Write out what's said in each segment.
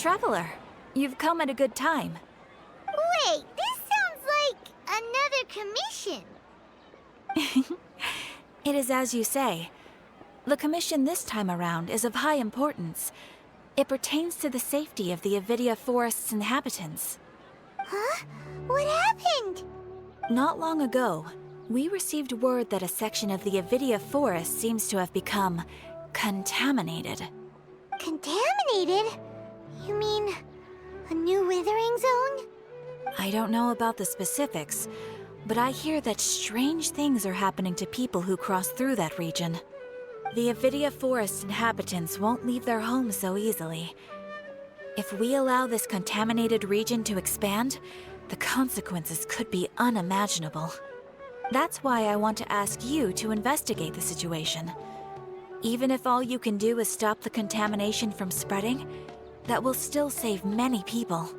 Traveler, you've come at a good time. Wait, this sounds like another commission. It is as you say. The commission this time around is of high importance. It pertains to the safety of the Abattui forest's inhabitants. Huh? What happened? Not long ago, we received word that a section of the Abattui forest seems to have become contaminated. Contaminated? You mean a new withering zone? I don't know about the specifics, but I hear that strange things are happening to people who cross through that region. The Abattui forest inhabitants won't leave their homes so easily. If we allow this contaminated region to expand, the consequences could be unimaginable. That's why I want to ask you to investigate the situation. Even if all you can do is stop the contamination from spreading, that will still save many people.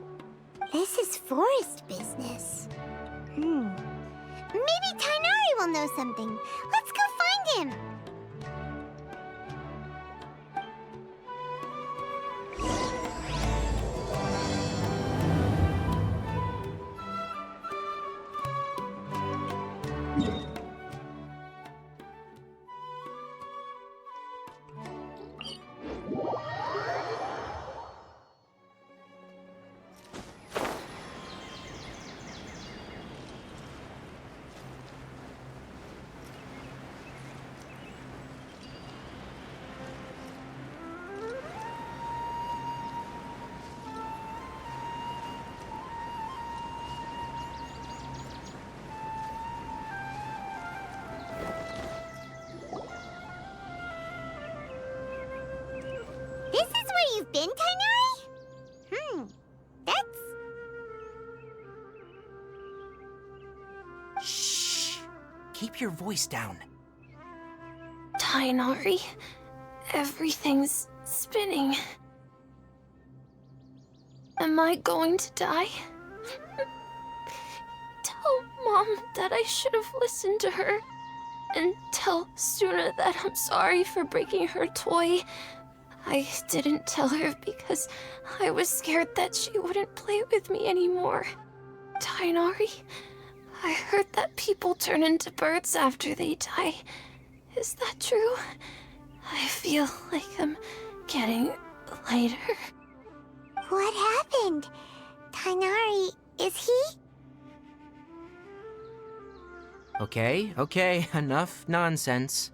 This is forest business. Maybe TIGHNARI will know something. Let's go find him! This is where you've been, TIGHNARI? That's... Shh! Keep your voice down. TIGHNARI, everything's spinning. Am I going to die? Tell Mom that I should have listened to her. And tell Suna that I'm sorry for breaking her toy. I didn't tell her because I was scared that she wouldn't play with me anymore. TIGHNARI, I heard that people turn into birds after they die. Is that true? I feel like I'm getting lighter. What happened? TIGHNARI, is he? Okay, enough nonsense.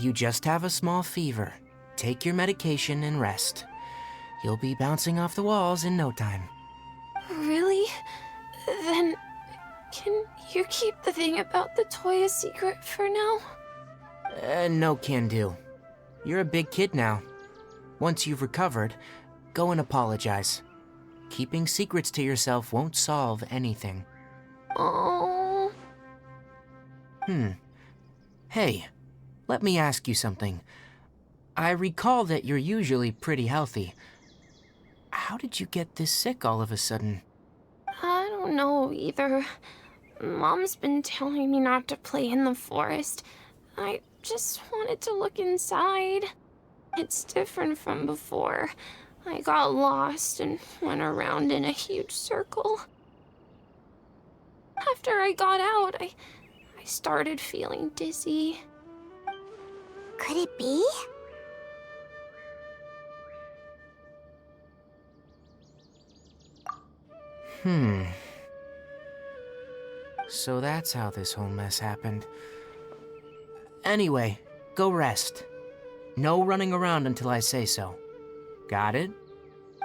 You just have a small fever. Take your medication and rest. You'll be bouncing off the walls in no time. Really? Then, can you keep the thing about the toy a secret for now? No can do. You're a big kid now. Once you've recovered, go and apologize. Keeping secrets to yourself won't solve anything. Oh. Hey, let me ask you something. I recall that you're usually pretty healthy. How did you get this sick all of a sudden? I don't know either. Mom's been telling me not to play in the forest. I just wanted to look inside. It's different from before. I got lost and went around in a huge circle. After I got out, I started feeling dizzy. Could it be? So that's how this whole mess happened. Anyway, go rest. No running around until I say so. Got it?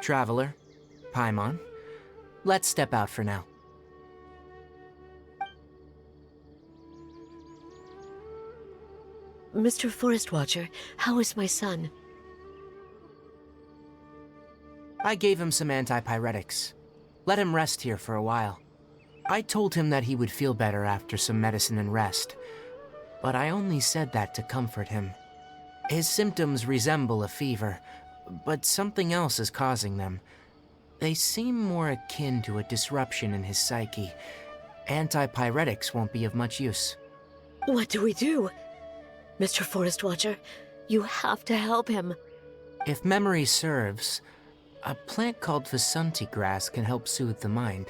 Traveler, Paimon, let's step out for now. Mr. Forest Watcher, how is my son? I gave him some antipyretics. Let him rest here for a while. I told him that he would feel better after some medicine and rest, but I only said that to comfort him. His symptoms resemble a fever, but something else is causing them. They seem more akin to a disruption in his psyche. Antipyretics won't be of much use. What do we do? Mr. Forest Watcher, you have to help him. If memory serves, A plant called Vasanti grass can help soothe the mind.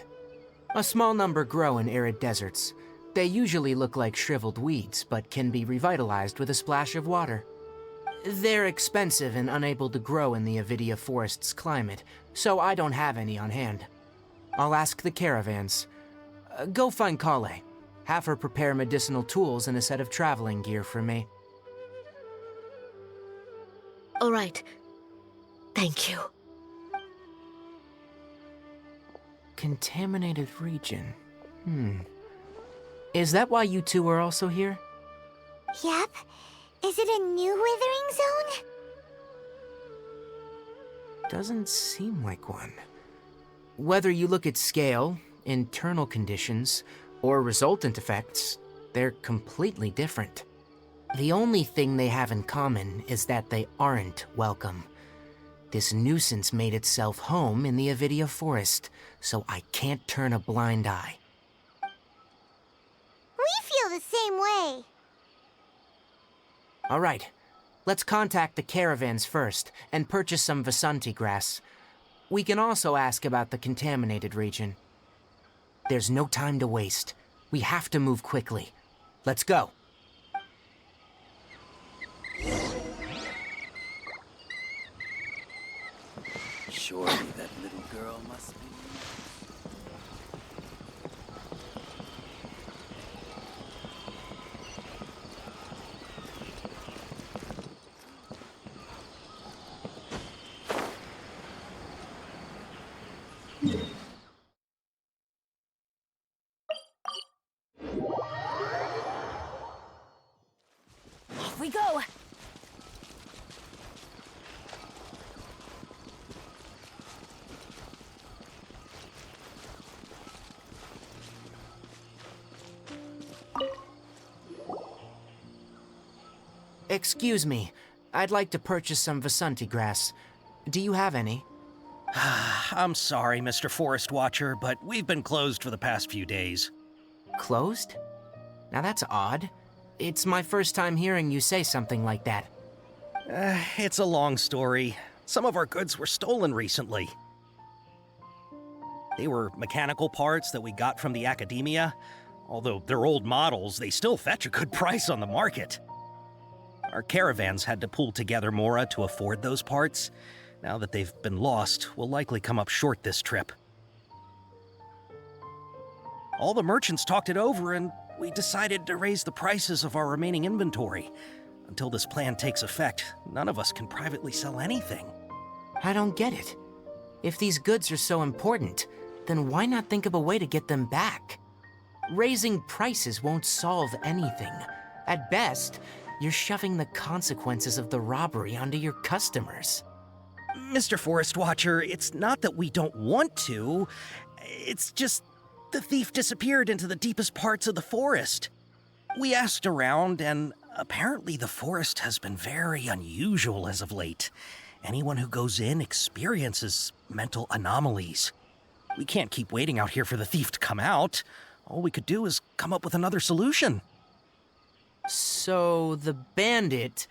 A small number grow in arid deserts. They usually look like shriveled weeds, but can be revitalized with a splash of water. They're expensive and unable to grow in the Avidia forest's climate, so I don't have any on hand. I'll ask the caravans. Go find Collab. Have her prepare medicinal tools and a set of traveling gear for me. All right. Thank you. Contaminated region. Is that why you two are also here? Yep. Is it a new withering zone? Doesn't seem like one. Whether you look at scale, internal conditions, or resultant effects, they're completely different. The only thing they have in common is that they aren't welcome. This nuisance made itself home in the Avidia forest, so I can't turn a blind eye. We feel the same way. All right, let's contact the caravans first and purchase some Vasanti grass. We can also ask about the contaminated region. There's no time to waste. We have to move quickly. Let's go. Surely that little girl must be... Off we go! Excuse me, I'd like to purchase some Vasanti grass. Do you have any? I'm sorry, Mr. Forest Watcher, but we've been closed for the past few days. Closed? Now that's odd. It's my first time hearing you say something like that. It's a long story. Some of our goods were stolen recently. They were mechanical parts that we got from the academia. Although they're old models, they still fetch a good price on the market. Our caravans had to pool together Mora to afford those parts. Now that they've been lost, we'll likely come up short this trip. All the merchants talked it over, and we decided to raise the prices of our remaining inventory. Until this plan takes effect, none of us can privately sell anything. I don't get it. If these goods are so important, then why not think of a way to get them back? Raising prices won't solve anything. At best, you're shoving the consequences of the robbery onto your customers. Mr. Forest Watcher, it's not that we don't want to. It's just the thief disappeared into the deepest parts of the forest. We asked around, and apparently the forest has been very unusual as of late. Anyone who goes in experiences mental anomalies. We can't keep waiting out here for the thief to come out. All we could do is come up with another solution. So, the bandit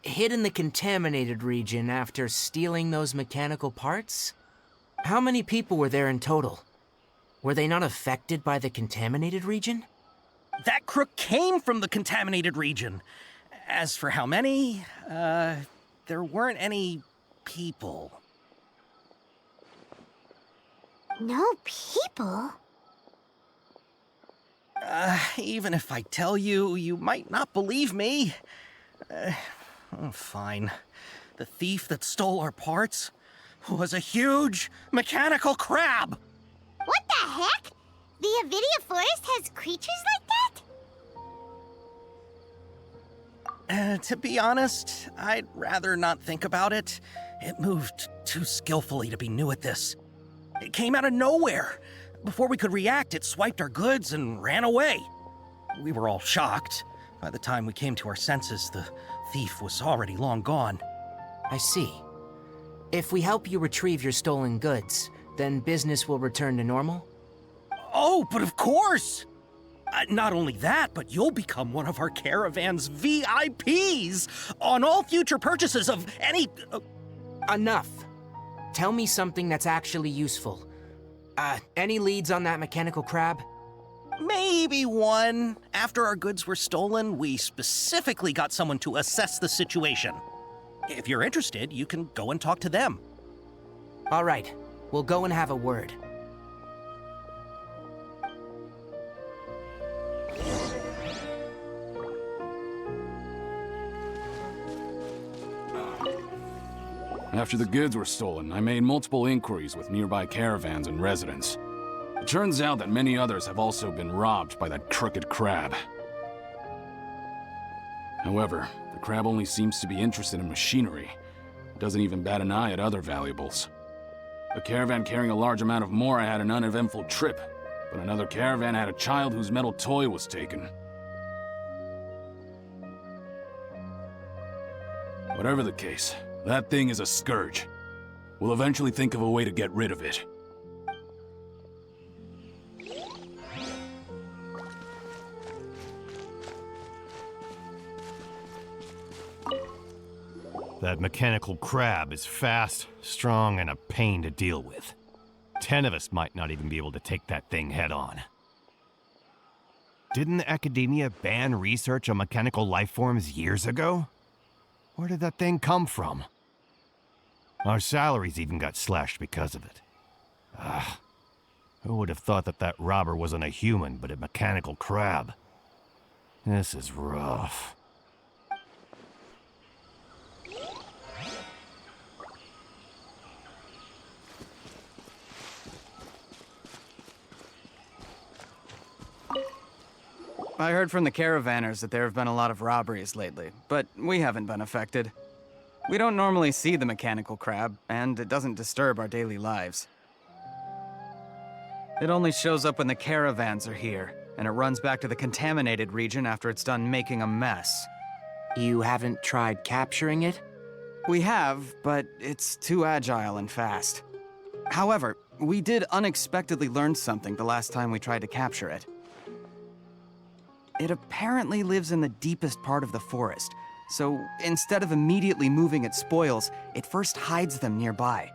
hid in the contaminated region after stealing those mechanical parts? How many people were there in total? Were they not affected by the contaminated region? That crook came from the contaminated region. As for how many, there weren't any people. No people? Even if I tell you, you might not believe me. Fine. The thief that stole our parts was a huge mechanical crab. What the heck? The Avidia forest has creatures like that? To be honest, I'd rather not think about it. It moved too skillfully to be new at this. It came out of nowhere. Before we could react, it swiped our goods and ran away. We were all shocked. By the time we came to our senses, the thief was already long gone. I see. If we help you retrieve your stolen goods, then business will return to normal? Oh, but of course! Not only that, but you'll become one of our caravan's VIPs on all future purchases of any... Enough. Tell me something that's actually useful. Any leads on that mechanical crab? Maybe one. After our goods were stolen, we specifically got someone to assess the situation. If you're interested, you can go and talk to them. All right, we'll go and have a word. After the goods were stolen, I made multiple inquiries with nearby caravans and residents. It turns out that many others have also been robbed by that crooked crab. However, the crab only seems to be interested in machinery. It doesn't even bat an eye at other valuables. A caravan carrying a large amount of mora had an uneventful trip, but another caravan had a child whose metal toy was taken. Whatever the case, that thing is a scourge. We'll eventually think of a way to get rid of it. That mechanical crab is fast, strong, and a pain to deal with. 10 of us might not even be able to take that thing head on. Didn't the academia ban research on mechanical life forms years ago? Where did that thing come from? Our salaries even got slashed because of it. Who would have thought that that robber wasn't a human, but a mechanical crab? This is rough. I heard from the caravanners that there have been a lot of robberies lately, but we haven't been affected. We don't normally see the mechanical crab, and it doesn't disturb our daily lives. It only shows up when the caravans are here, and it runs back to the contaminated region after it's done making a mess. You haven't tried capturing it? We have, but it's too agile and fast. However, we did unexpectedly learn something the last time we tried to capture it. It apparently lives in the deepest part of the forest, so instead of immediately moving its spoils, it first hides them nearby.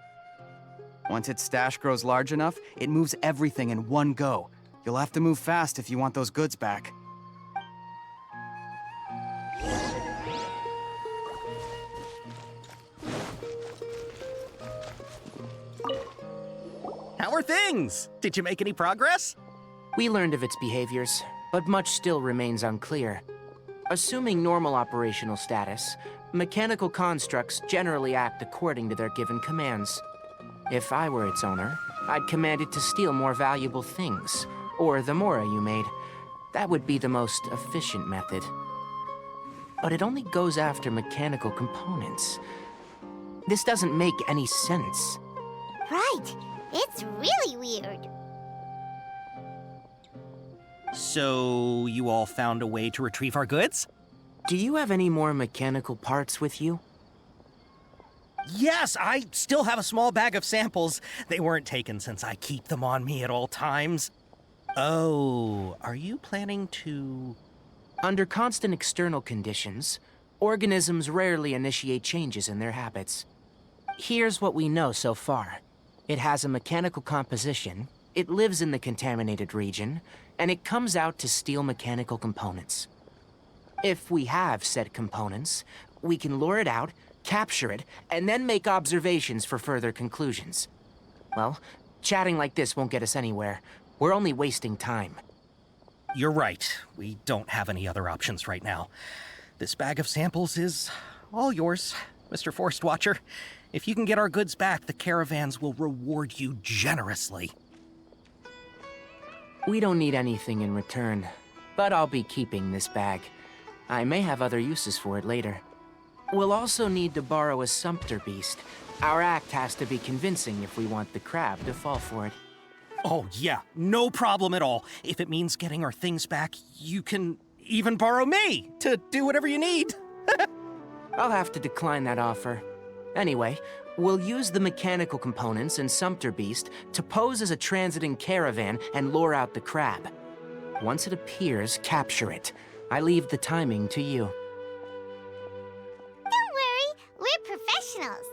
Once its stash grows large enough, it moves everything in one go. You'll have to move fast if you want those goods back. How are things? Did you make any progress? We learned of its behaviors, but much still remains unclear. Assuming normal operational status, mechanical constructs generally act according to their given commands. If I were its owner, I'd command it to steal more valuable things, or the mora you made. That would be the most efficient method. But it only goes after mechanical components. This doesn't make any sense. Right. It's really weird. So, you all found a way to retrieve our goods? Do you have any more mechanical parts with you? Yes, I still have a small bag of samples. They weren't taken since I keep them on me at all times. Oh, are you planning to... Under constant external conditions, organisms rarely initiate changes in their habits. Here's what we know so far. It has a mechanical composition, it lives in the contaminated region, and it comes out to steal mechanical components. If we have said components, we can lure it out, capture it, and then make observations for further conclusions. Well, chatting like this won't get us anywhere. We're only wasting time. You're right. We don't have any other options right now. This bag of samples is all yours, Mr. Forest Watcher. If you can get our goods back, the caravans will reward you generously. We don't need anything in return, but I'll be keeping this bag. I may have other uses for it later. We'll also need to borrow a sumpter beast. Our act has to be convincing if we want the crab to fall for it. Oh yeah, no problem at all. If it means getting our things back, you can even borrow me to do whatever you need. I'll have to decline that offer. Anyway, we'll use the mechanical components and sumpter beast to pose as a transiting caravan and lure out the crab. Once it appears, capture it. I leave the timing to you. Don't worry, we're professionals.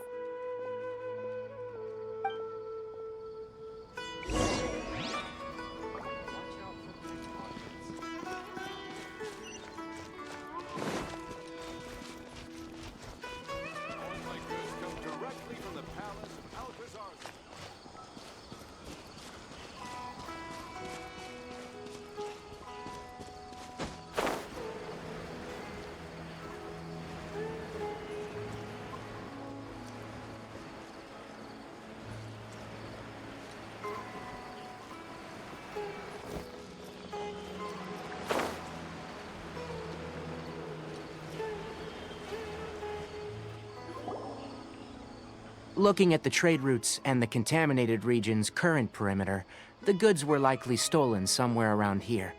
Looking at the trade routes and the contaminated region's current perimeter, the goods were likely stolen somewhere around here.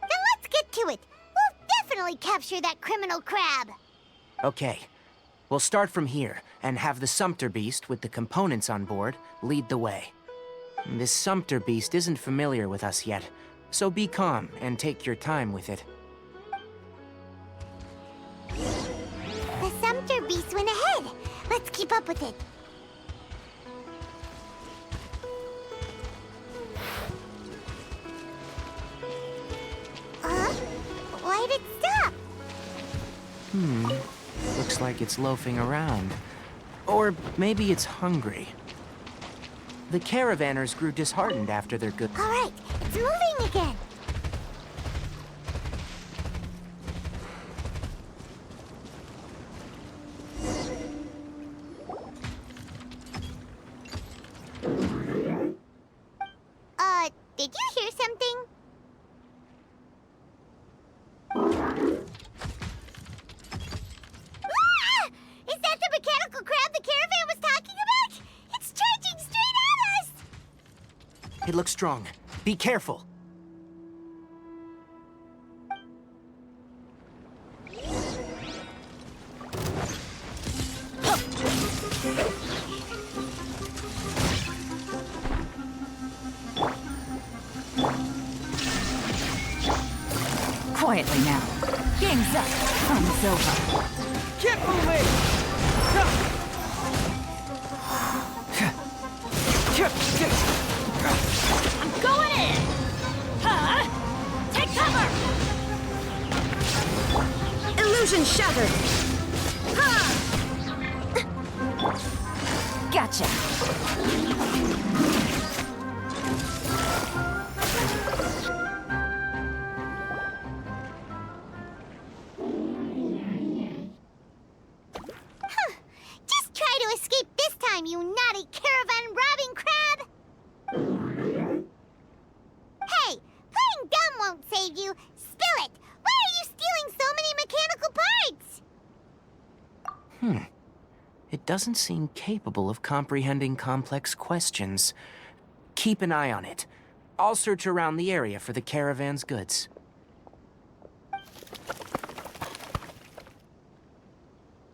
Then let's get to it. We'll definitely capture that criminal crab. Okay. We'll start from here and have the Sumpter Beast with the components on board lead the way. This Sumpter Beast isn't familiar with us yet, so be calm and take your time with it. The Sumpter Beast went ahead. Let's keep up with it. Why'd it stop? Looks like it's loafing around. Or maybe it's hungry. The caravanners grew disheartened after their good... All right, it's moving again. Did you hear something? Ah! Is that the mechanical crab the caravan was talking about? It's charging straight at us! It looks strong. Be careful. Quietly now. Game's up. Fun's over. Keep moving! I'm going in! Huh? Take cover! Illusion shattered! Gotcha! Just try to escape this time, you naughty caravan-robbing crab! Hey, playing dumb won't save you. Spill it! Why are you stealing so many mechanical parts? It doesn't seem capable of comprehending complex questions. Keep an eye on it. I'll search around the area for the caravan's goods.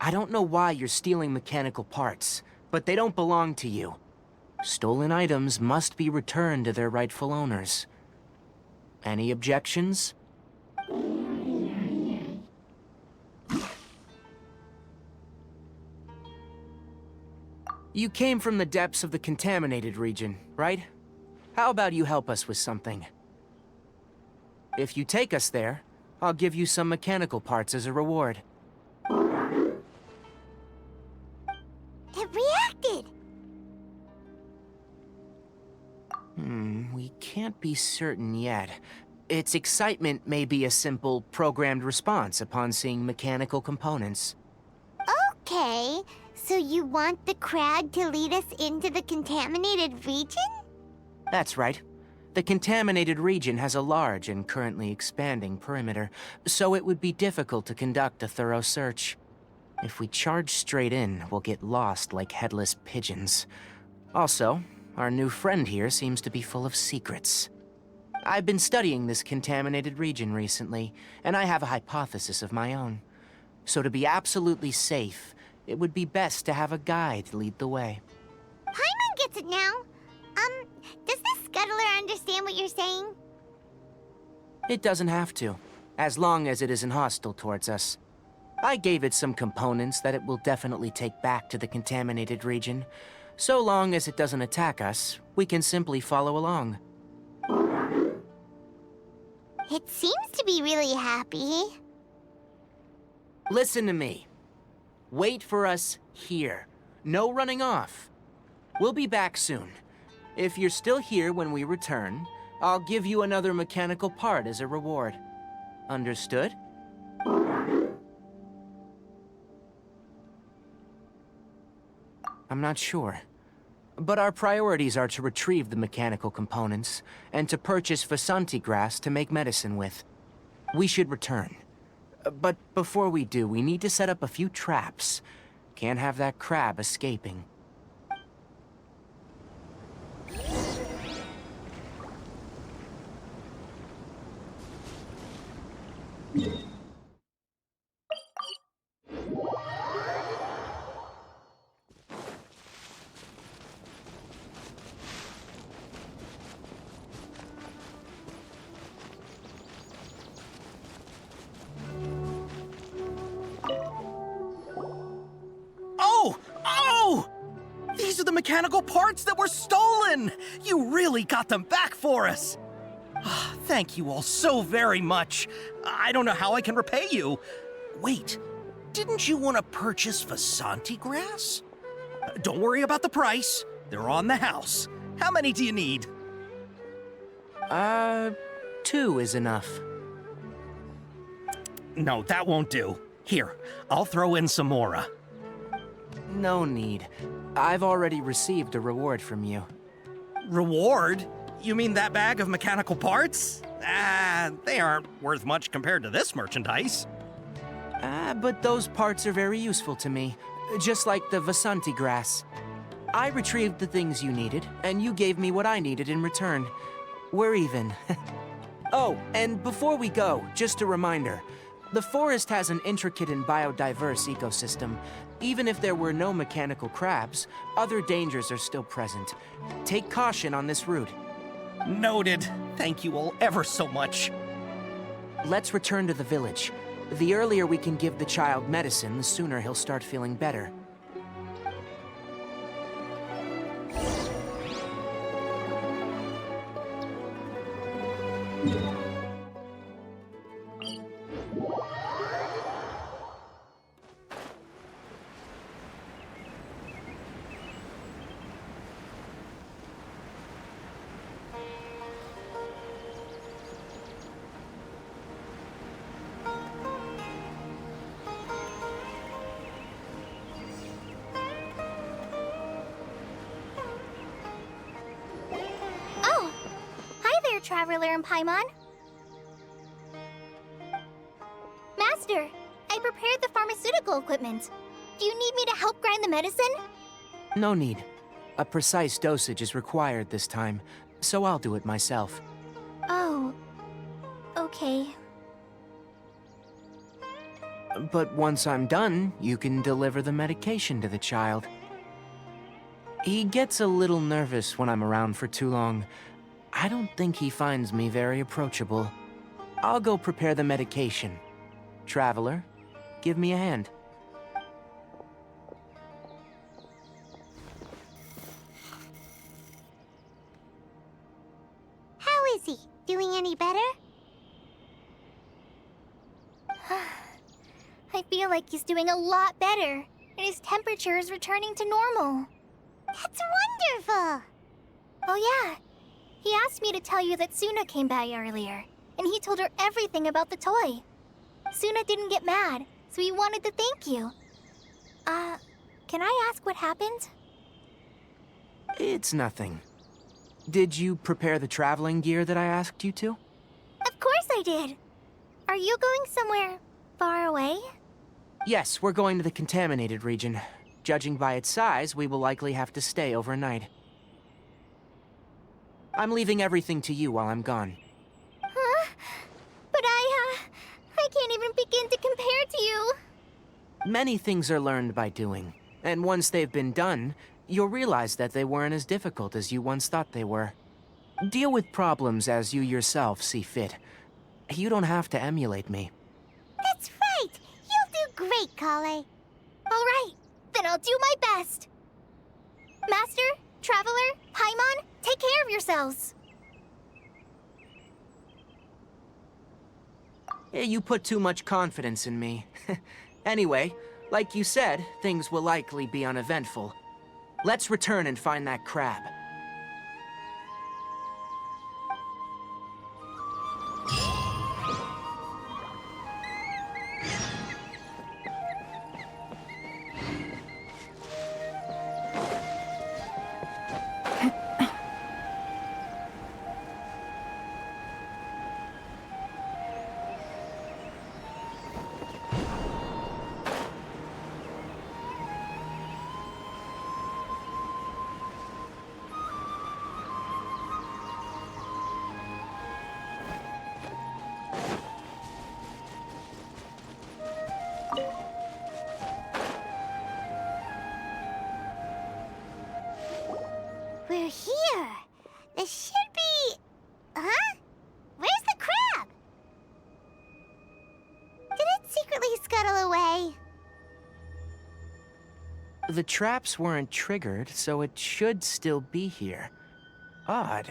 I don't know why you're stealing mechanical parts, but they don't belong to you. Stolen items must be returned to their rightful owners. Any objections? You came from the depths of the contaminated region, right? How about you help us with something? If you take us there, I'll give you some mechanical parts as a reward. It reacted! We can't be certain yet. Its excitement may be a simple, programmed response upon seeing mechanical components. Okay, so you want the crab to lead us into the contaminated region? That's right. The contaminated region has a large and currently expanding perimeter, so it would be difficult to conduct a thorough search. If we charge straight in, we'll get lost like headless pigeons. Also, our new friend here seems to be full of secrets. I've been studying this contaminated region recently, and I have a hypothesis of my own. So to be absolutely safe, it would be best to have a guide lead the way. Paimon gets it now. Does this scuttler understand what you're saying? It doesn't have to, as long as it isn't hostile towards us. I gave it some components that it will definitely take back to the contaminated region. So long as it doesn't attack us, we can simply follow along. It seems to be really happy. Listen to me. Wait for us here. No running off. We'll be back soon. If you're still here when we return, I'll give you another mechanical part as a reward. Understood? I'm not sure. But our priorities are to retrieve the mechanical components, and to purchase Vasanti grass to make medicine with. We should return. But before we do, we need to set up a few traps. Can't have that crab escaping. mechanical parts that were stolen! You really got them back for us! Thank you all so very much. I don't know how I can repay you. Wait, didn't you want to purchase Vasanti grass? Don't worry about the price. They're on the house. How many do you need? 2 is enough. No, that won't do. Here, I'll throw in some more. No need. I've already received a reward from you. Reward? You mean that bag of mechanical parts? They aren't worth much compared to this merchandise. But those parts are very useful to me, just like the Vasanti grass. I retrieved the things you needed, and you gave me what I needed in return. We're even. Oh, and before we go, just a reminder. The forest has an intricate and biodiverse ecosystem. Even if there were no mechanical crabs, other dangers are still present. Take caution on this route. Noted. Thank you all ever so much. Let's return to the village. The earlier we can give the child medicine, the sooner he'll start feeling better. Oh! Hi there, Traveler and Paimon. Master, I prepared the pharmaceutical equipment. Do you need me to help grind the medicine? No need. A precise dosage is required this time, so I'll do it myself. Oh. Okay. But once I'm done, you can deliver the medication to the child. He gets a little nervous when I'm around for too long. I don't think he finds me very approachable. I'll go prepare the medication. Traveler, give me a hand. How is he? Doing any better? I feel like he's doing a lot better, and his temperature is returning to normal. That's wonderful! Oh yeah, he asked me to tell you that Suna came by earlier, and he told her everything about the toy. Suna didn't get mad, so he wanted to thank you. Can I ask what happened? It's nothing. Did you prepare the traveling gear that I asked you to? Of course I did! Are you going somewhere far away? Yes, we're going to the contaminated region. Judging by its size, we will likely have to stay overnight. I'm leaving everything to you while I'm gone. Huh? But I can't even begin to compare to you. Many things are learned by doing, and once they've been done, you'll realize that they weren't as difficult as you once thought they were. Deal with problems as you yourself see fit. You don't have to emulate me. That's right! You'll do great, Kale. All right, then I'll do my best. Master, Traveler, Paimon, take care of yourselves. You put too much confidence in me. Anyway, like you said, things will likely be uneventful. Let's return and find that crab. The traps weren't triggered, so it should still be here. Odd.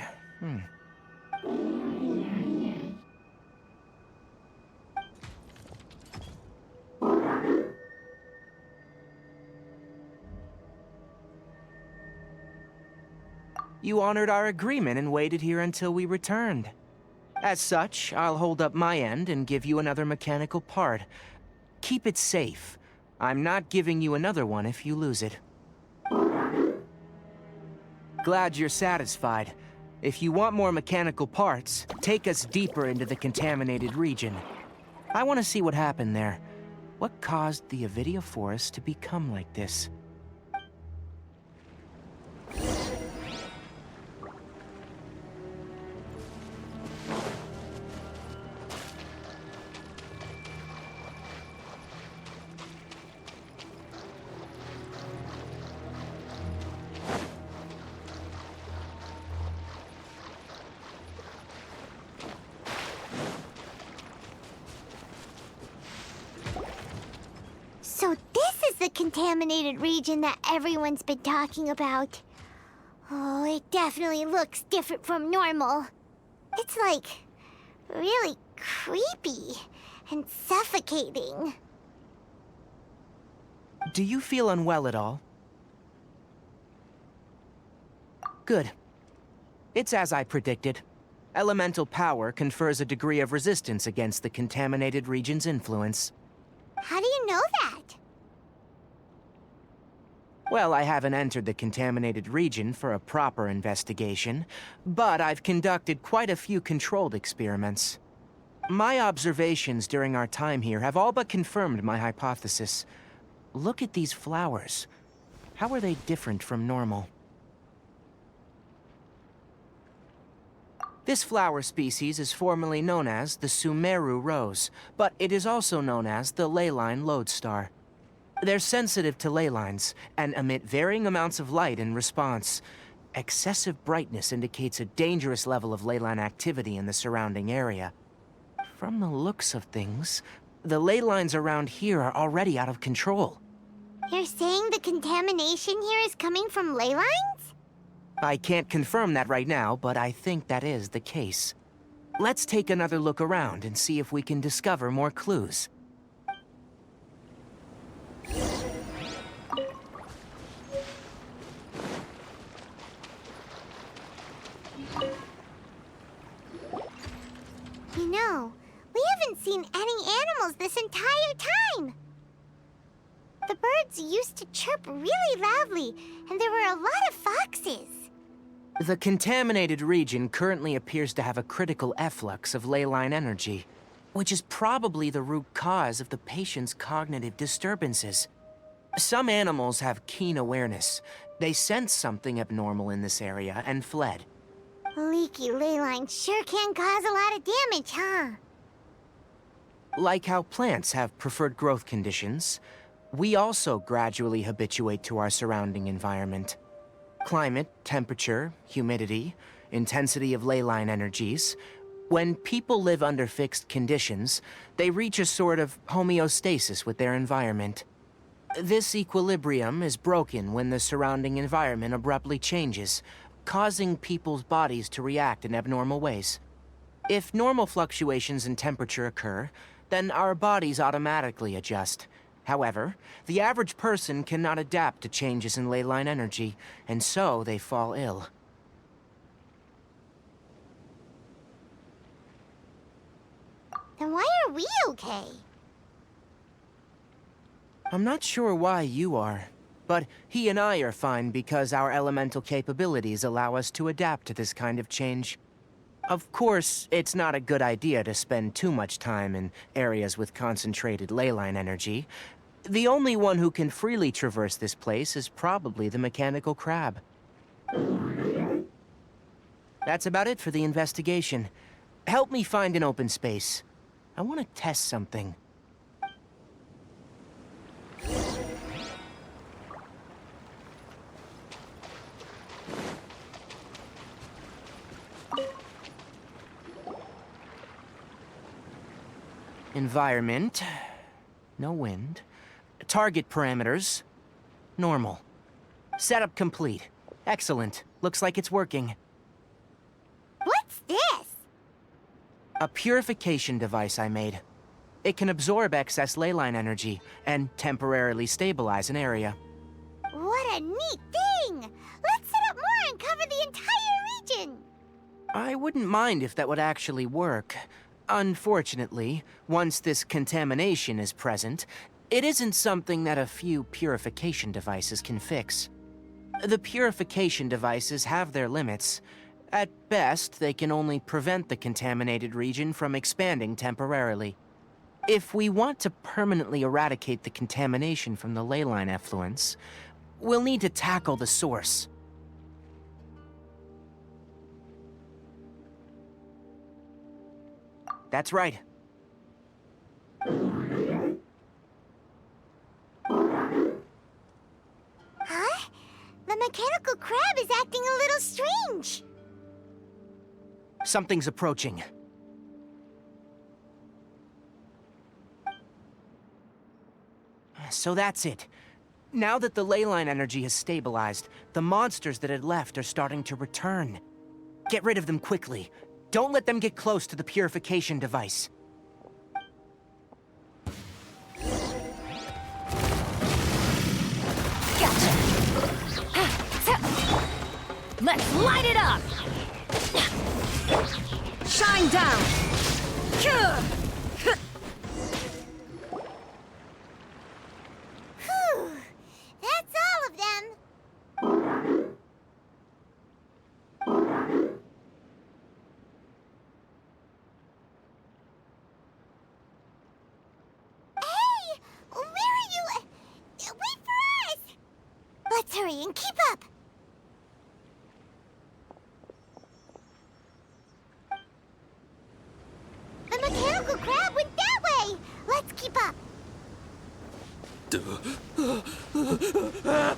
You honored our agreement and waited here until we returned. As such, I'll hold up my end and give you another mechanical part. Keep it safe. I'm not giving you another one if you lose it. Glad you're satisfied. If you want more mechanical parts, take us deeper into the contaminated region. I want to see what happened there. What caused the Abattui forest to become like this? So this is the contaminated region that everyone's been talking about. Oh, it definitely looks different from normal. It's like really creepy and suffocating. Do you feel unwell at all? Good. It's as I predicted. Elemental power confers a degree of resistance against the contaminated region's influence. How do you know that? Well, I haven't entered the contaminated region for a proper investigation, but I've conducted quite a few controlled experiments. My observations during our time here have all but confirmed my hypothesis. Look at these flowers. How are they different from normal? This flower species is formerly known as the Sumeru rose, but it is also known as the leyline lodestar. They're sensitive to ley lines and emit varying amounts of light in response. Excessive brightness indicates a dangerous level of ley line activity in the surrounding area. From the looks of things, the ley lines around here are already out of control. You're saying the contamination here is coming from ley lines? I can't confirm that right now, but I think that is the case. Let's take another look around and see if we can discover more clues. You know, we haven't seen any animals this entire time. The birds used to chirp really loudly, and there were a lot of foxes. The contaminated region currently appears to have a critical efflux of ley line energy, which is probably the root cause of the patient's cognitive disturbances. Some animals have keen awareness. They sensed something abnormal in this area and fled. Leaky ley lines sure can cause a lot of damage, huh? Like how plants have preferred growth conditions, we also gradually habituate to our surrounding environment. Climate, temperature, humidity, intensity of ley line energies. When people live under fixed conditions, they reach a sort of homeostasis with their environment. This equilibrium is broken when the surrounding environment abruptly changes, causing people's bodies to react in abnormal ways. If normal fluctuations in temperature occur, then our bodies automatically adjust. However, the average person cannot adapt to changes in ley line energy, and so they fall ill. Then why are we okay? I'm not sure why you are, but he and I are fine because our elemental capabilities allow us to adapt to this kind of change. Of course, it's not a good idea to spend too much time in areas with concentrated ley line energy. The only one who can freely traverse this place is probably the mechanical crab. That's about it for the investigation. Help me find an open space. I want to test something. Environment. No wind. Target parameters. Normal. Setup complete. Excellent. Looks like it's working. What's this? A purification device I made. It can absorb excess leyline energy and temporarily stabilize an area. What a neat thing! Let's set up more and cover the entire region! I wouldn't mind if that would actually work. Unfortunately, once this contamination is present, it isn't something that a few purification devices can fix. The purification devices have their limits. At best, they can only prevent the contaminated region from expanding temporarily. If we want to permanently eradicate the contamination from the leyline effluence, we'll need to tackle the source. That's right. Huh? The mechanical crab is acting a little strange. Something's approaching. So that's it. Now that the leyline energy has stabilized, the monsters that had left are starting to return. Get rid of them quickly. Don't let them get close to the purification device. Gotcha! Let's light it up! Shine down! Whew! That's all of them! Hey! Where are you? Wait for us! Let's hurry and keep up! The mechanical crab went that way! Let's keep up!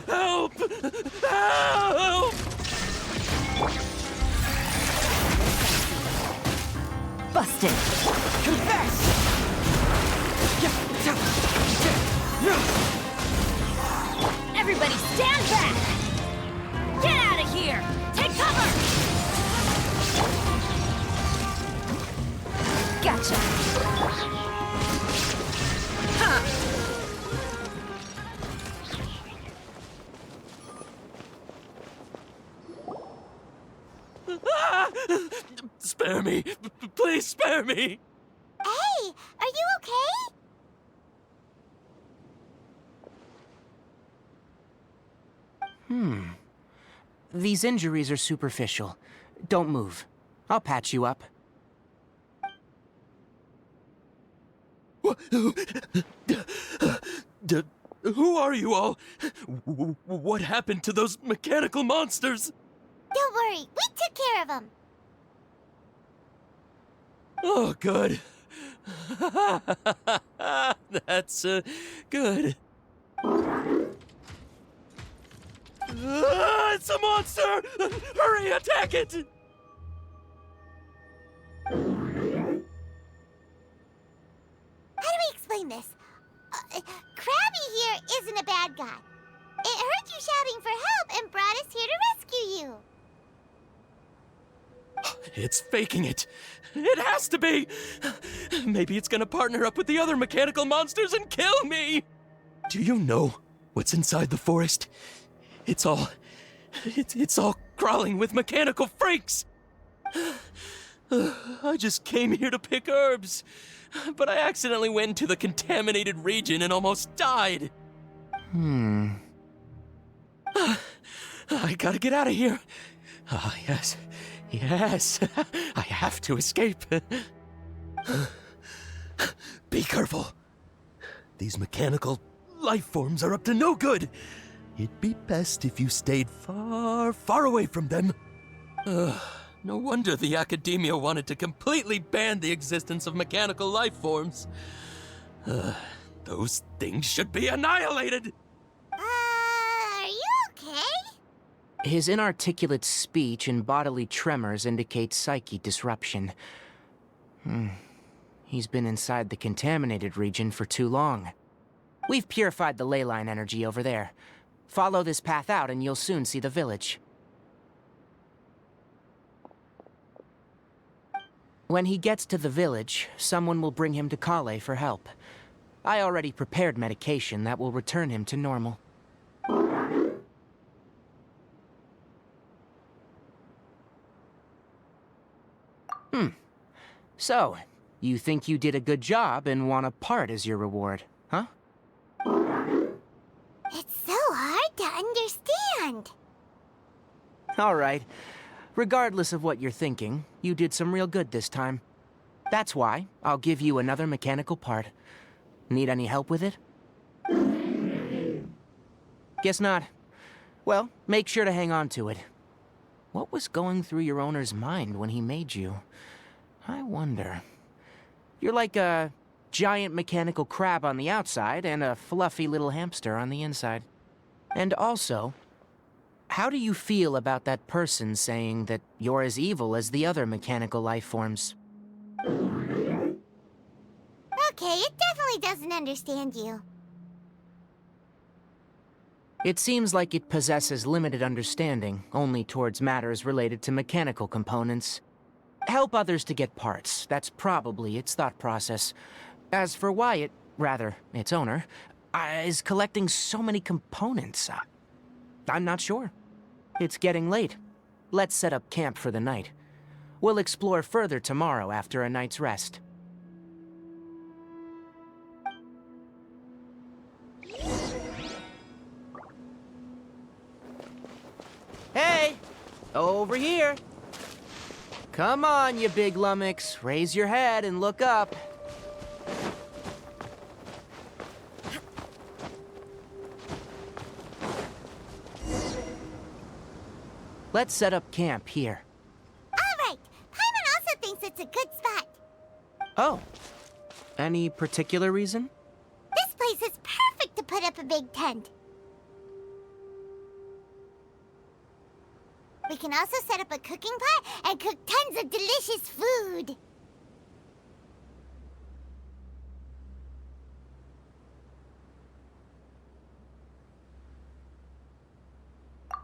Help! Help! Busted! Confess! Everybody stand back! Get out of here! Take cover! Gotcha! Huh! Spare me! Please spare me! Hey! Are you okay? These injuries are superficial. Don't move. I'll patch you up. Who are you all? What happened to those mechanical monsters? Don't worry, we took care of them. Oh, good. That's good. It's a monster! Hurry, attack it! How do we explain this? Krabby here isn't a bad guy. It heard you shouting for help and brought us here to rescue you. It's faking it. It has to be. Maybe it's gonna partner up with the other mechanical monsters and kill me. Do you know what's inside the forest? It's all crawling with mechanical freaks. I just came here to pick herbs, but I accidentally went into the contaminated region and almost died. I gotta get out of here. Ah, yes. Yes, I have to escape. Be careful. These mechanical life forms are up to no good. It'd be best if you stayed far, far away from them. No wonder the academia wanted to completely ban the existence of mechanical life forms. Those things should be annihilated. Are you okay? His inarticulate speech and bodily tremors indicate psyche disruption. He's been inside the contaminated region for too long. We've purified the ley line energy over there. Follow this path out and you'll soon see the village. When he gets to the village, someone will bring him to Collab for help. I already prepared medication that will return him to normal. So, you think you did a good job and want a part as your reward, huh? It's so hard to understand. All right. Regardless of what you're thinking, you did some real good this time. That's why I'll give you another mechanical part. Need any help with it? Guess not. Well, make sure to hang on to it. What was going through your owner's mind when he made you? I wonder. You're like a giant mechanical crab on the outside and a fluffy little hamster on the inside. And also, how do you feel about that person saying that you're as evil as the other mechanical life forms? Okay, it definitely doesn't understand you. It seems like it possesses limited understanding, only towards matters related to mechanical components. Help others to get parts, that's probably its thought process. As for why it, rather, its owner, is collecting so many components, I'm not sure. It's getting late. Let's set up camp for the night. We'll explore further tomorrow after a night's rest. Hey! Over here! Come on, you big lummox. Raise your head and look up. Let's set up camp here. All right, Paimon also thinks it's a good spot. Oh. Any particular reason? This place is perfect to put up a big tent. We can also set up a cooking pot and cook tons of delicious food.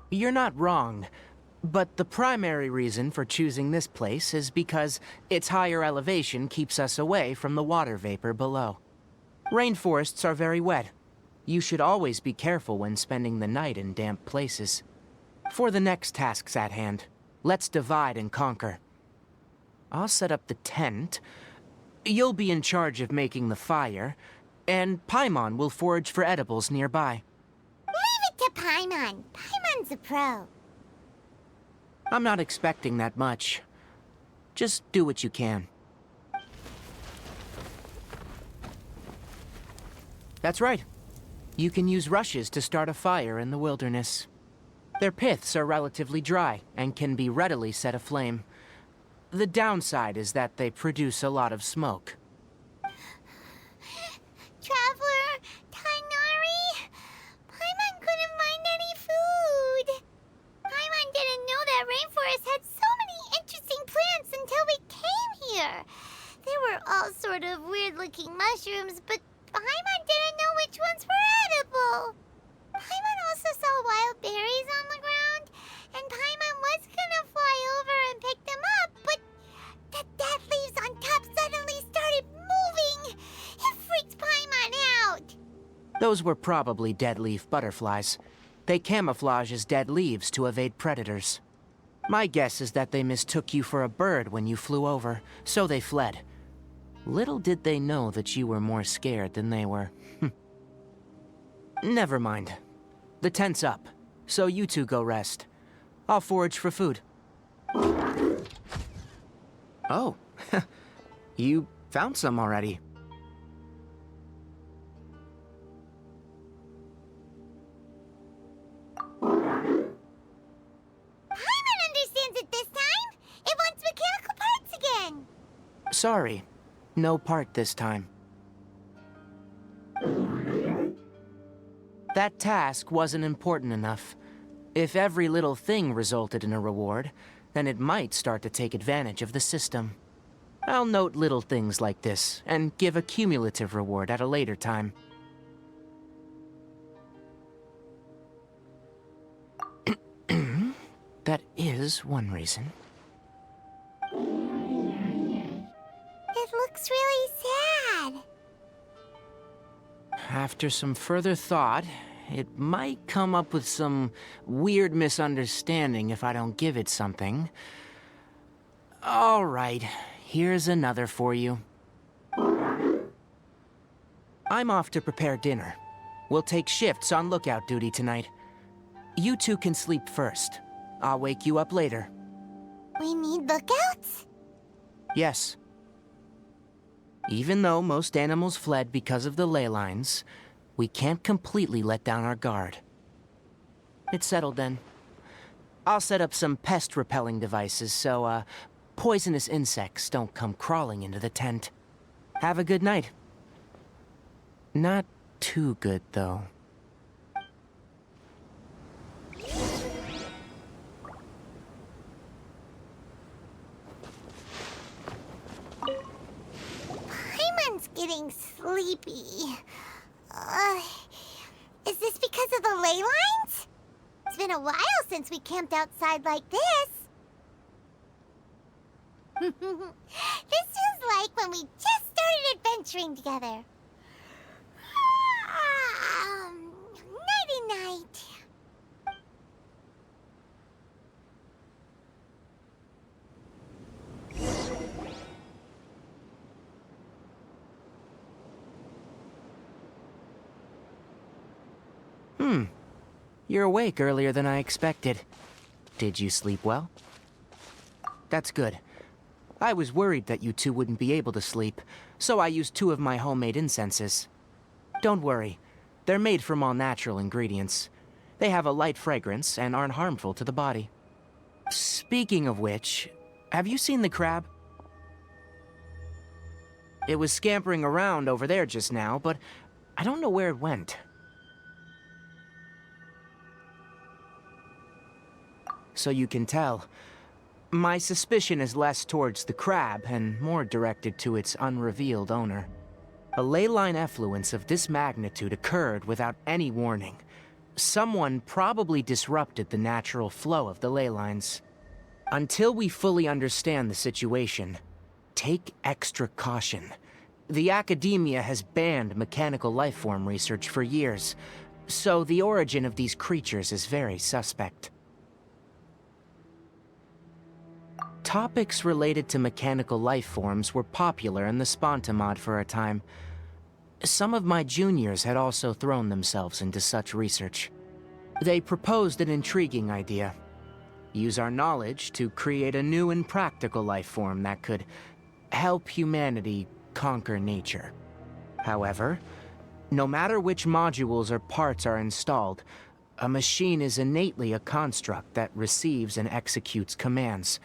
You're not wrong, but the primary reason for choosing this place is because its higher elevation keeps us away from the water vapor below. Rainforests are very wet. You should always be careful when spending the night in damp places. For the next tasks at hand, let's divide and conquer. I'll set up the tent, you'll be in charge of making the fire, and Paimon will forage for edibles nearby. Leave it to Paimon. Paimon's a pro. I'm not expecting that much. Just do what you can. That's right. You can use rushes to start a fire in the wilderness. Their piths are relatively dry and can be readily set aflame. The downside is that they produce a lot of smoke. Traveler, Tighnari, Paimon couldn't find any food. Paimon didn't know that rainforest had so many interesting plants until we came here. They were all sort of weird-looking mushrooms, but Paimon didn't know which ones were edible. Paimon also saw wild berries on the ground, and Paimon was gonna fly over and pick them up, but the dead leaves on top suddenly started moving. It freaked Paimon out. Those were probably dead leaf butterflies. They camouflage as dead leaves to evade predators. My guess is that they mistook you for a bird when you flew over, so they fled. Little did they know that you were more scared than they were. Never mind. The tent's up, so you two go rest. I'll forage for food. Oh, you found some already. Paimon understands it this time. It wants mechanical parts again. Sorry, no part this time. That task wasn't important enough. If every little thing resulted in a reward, then it might start to take advantage of the system. I'll note little things like this, and give a cumulative reward at a later time. That is one reason. It looks really sad. After some further thought, it might come up with some weird misunderstanding if I don't give it something. All right, here's another for you. I'm off to prepare dinner. We'll take shifts on lookout duty tonight. You two can sleep first. I'll wake you up later. We need lookouts? Yes. Even though most animals fled because of the ley lines, we can't completely let down our guard. It's settled then. I'll set up some pest-repelling devices so, poisonous insects don't come crawling into the tent. Have a good night. Not too good, though. Paimon's getting sleepy. Is this because of the ley lines? It's been a while since we camped outside like this. This is like when we just started adventuring together. Nighty-night. You're awake earlier than I expected. Did you sleep well? That's good. I was worried that you two wouldn't be able to sleep, so I used 2 of my homemade incenses. Don't worry, they're made from all natural ingredients. They have a light fragrance and aren't harmful to the body. Speaking of which, have you seen the crab? It was scampering around over there just now, but I don't know where it went. So you can tell, my suspicion is less towards the crab and more directed to its unrevealed owner. A ley line effluence of this magnitude occurred without any warning. Someone probably disrupted the natural flow of the ley lines. Until we fully understand the situation, take extra caution. The academia has banned mechanical lifeform research for years, so the origin of these creatures is very suspect. Topics related to mechanical lifeforms were popular in the Spontamod for a time. Some of my juniors had also thrown themselves into such research. They proposed an intriguing idea. Use our knowledge to create a new and practical lifeform that could help humanity conquer nature. However, no matter which modules or parts are installed, a machine is innately a construct that receives and executes commands.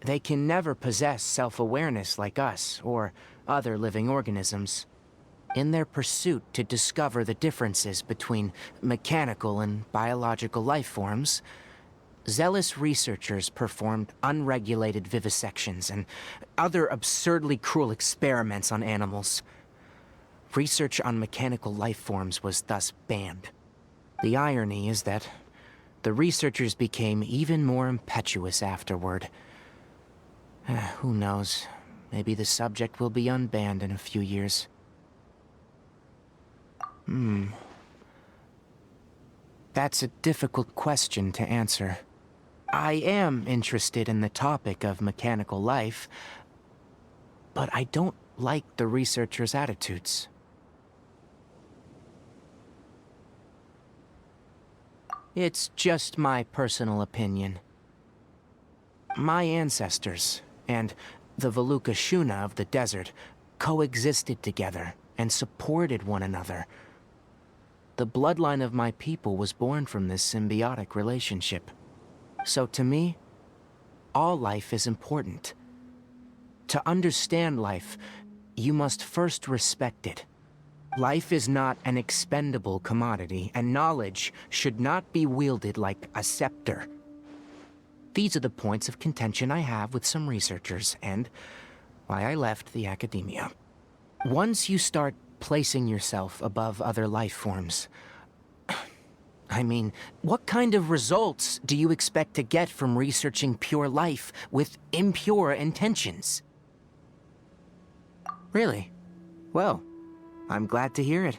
They can never possess self-awareness like us or other living organisms. In their pursuit to discover the differences between mechanical and biological life forms, zealous researchers performed unregulated vivisections and other absurdly cruel experiments on animals. Research on mechanical life forms was thus banned. The irony is that the researchers became even more impetuous afterward. Who knows? Maybe the subject will be unbanned in a few years. That's a difficult question to answer. I am interested in the topic of mechanical life, but I don't like the researchers' attitudes. It's just my personal opinion. My ancestors and the Veluca Shuna of the desert coexisted together and supported one another. The bloodline of my people was born from this symbiotic relationship. So to me, all life is important. To understand life, you must first respect it. Life is not an expendable commodity, and knowledge should not be wielded like a scepter. These are the points of contention I have with some researchers, and why I left the academia. Once you start placing yourself above other life forms, I mean, what kind of results do you expect to get from researching pure life with impure intentions? Really? Well, I'm glad to hear it.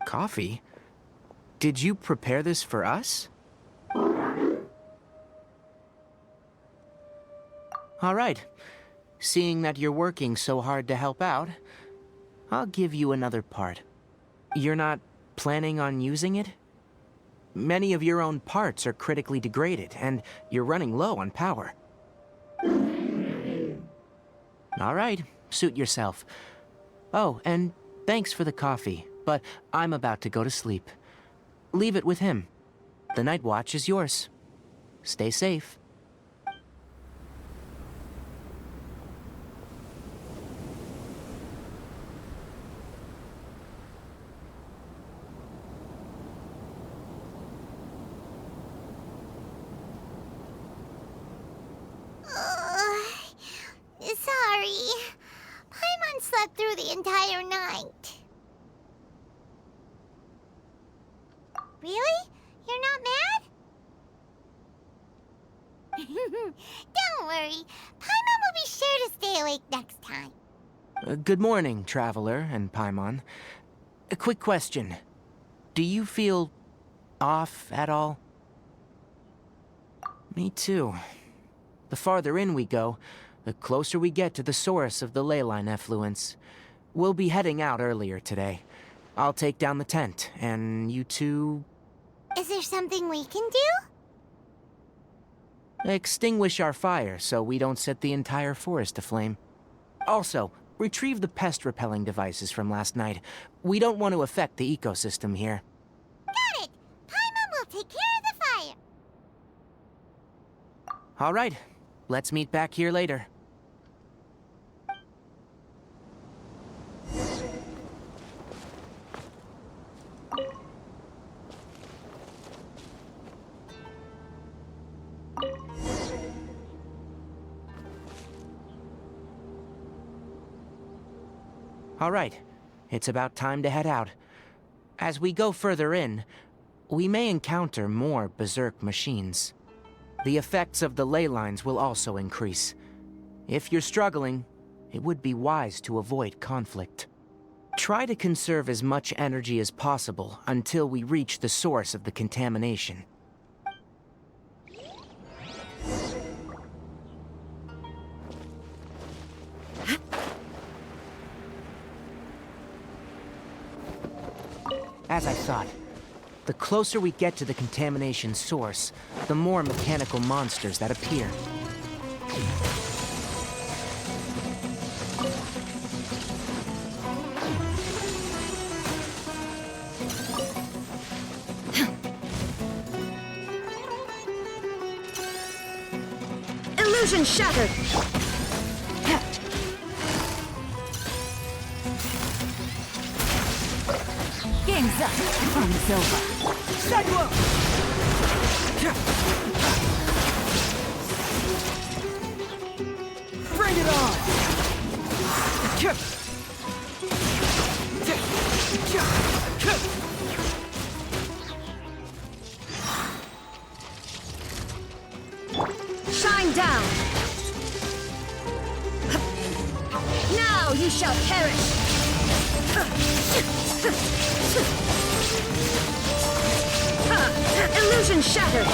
Coffee? Did you prepare this for us? All right. Seeing that you're working so hard to help out, I'll give you another part. You're not planning on using it? Many of your own parts are critically degraded, and you're running low on power. All right, suit yourself. Oh, and thanks for the coffee, but I'm about to go to sleep. Leave it with him. The night watch is yours. Stay safe. Sorry. Paimon slept through the entire night. Really? You're not mad? Don't worry. Paimon will be sure to stay awake next time. Good morning, Traveler and Paimon. A quick question. Do you feel off at all? Me too. The farther in we go, the closer we get to the source of the ley line effluence. We'll be heading out earlier today. I'll take down the tent, and you two... Is there something we can do? extinguish our fire so we don't set the entire forest aflame. Also, retrieve the pest-repelling devices from last night. We don't want to affect the ecosystem here. Got it! Paimon will take care of the fire. All right, let's meet back here later. All right, it's about time to head out. As we go further in, we may encounter more berserk machines. The effects of the ley lines will also increase. If you're struggling, it would be wise to avoid conflict. Try to conserve as much energy as possible until we reach the source of the contamination. As I thought, the closer we get to the contamination source, the more mechanical monsters that appear. Illusion shattered! Game's up. Fun's over. Sidewalk! Bring it on! Shine down! Now you shall perish! Illusion shattered!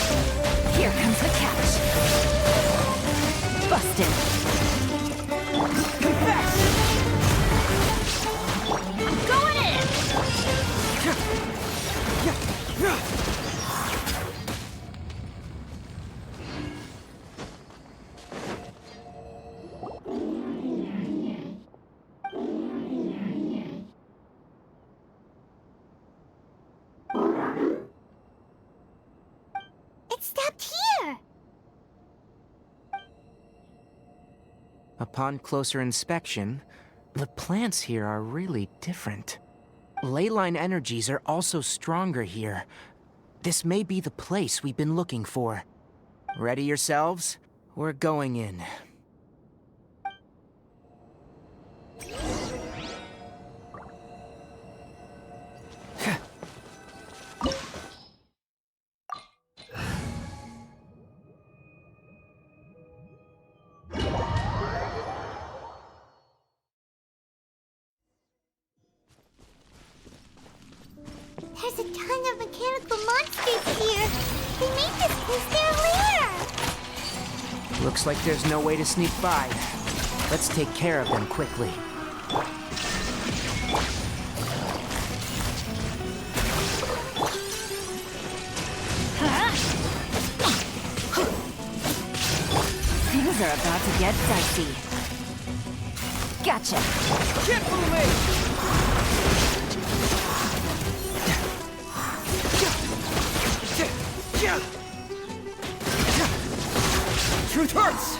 Here comes the catch. Busted. Confess! Going in! It stopped here! Upon closer inspection, the plants here are really different. Ley line energies are also stronger here. This may be the place we've been looking for. Ready yourselves? We're going in. There's a ton of mechanical monsters here. They made this place their lair. Looks like there's no way to sneak by. Let's take care of them quickly. Things are about to get dicey. Gotcha. Keep moving! Truth hurts!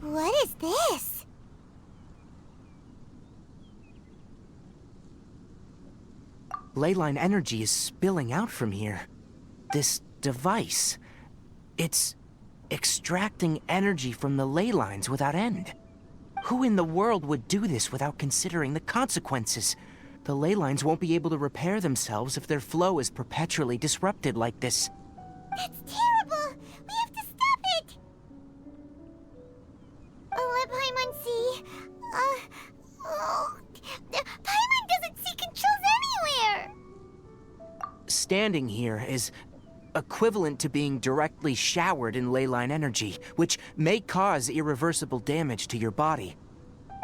What is this? Leyline energy is spilling out from here. This device, it's extracting energy from the ley lines without end. Who in the world would do this without considering the consequences? The ley lines won't be able to repair themselves if their flow is perpetually disrupted like this. That's terrible! We have to stop it! Let Paimon see. Paimon doesn't see controls anywhere! Standing here is equivalent to being directly showered in leyline energy, which may cause irreversible damage to your body.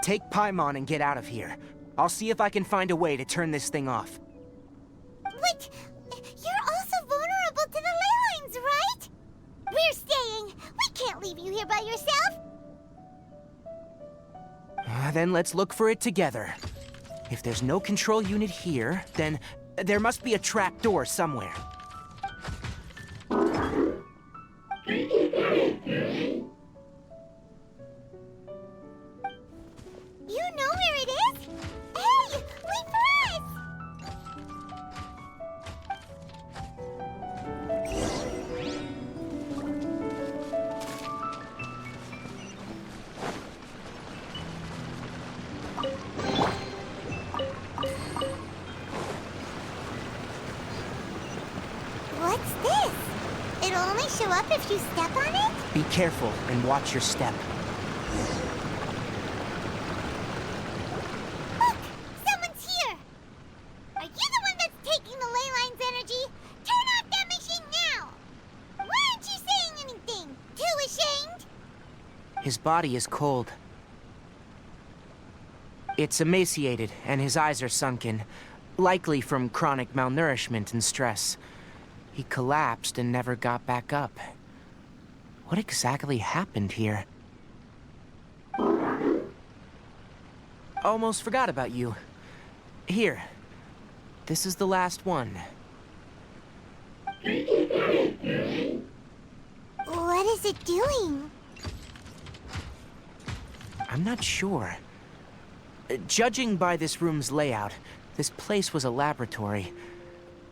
Take Paimon and get out of here. I'll see if I can find a way to turn this thing off. But you're also vulnerable to the ley lines, right? We're staying. We can't leave you here by yourself. Then let's look for it together. If there's no control unit here, then there must be a trap door somewhere. You know where it is? Hey, wait for us! What's this? It'll only show up if you step on it? Be careful and watch your step. Look! Someone's here! Are you the one that's taking the ley line's energy? Turn off that machine now! Why aren't you saying anything? Too ashamed? His body is cold. It's emaciated, and his eyes are sunken, likely from chronic malnourishment and stress. He collapsed and never got back up. What exactly happened here? Almost forgot about you. Here. This is the last one. What is it doing? I'm not sure. Judging by this room's layout, this place was a laboratory.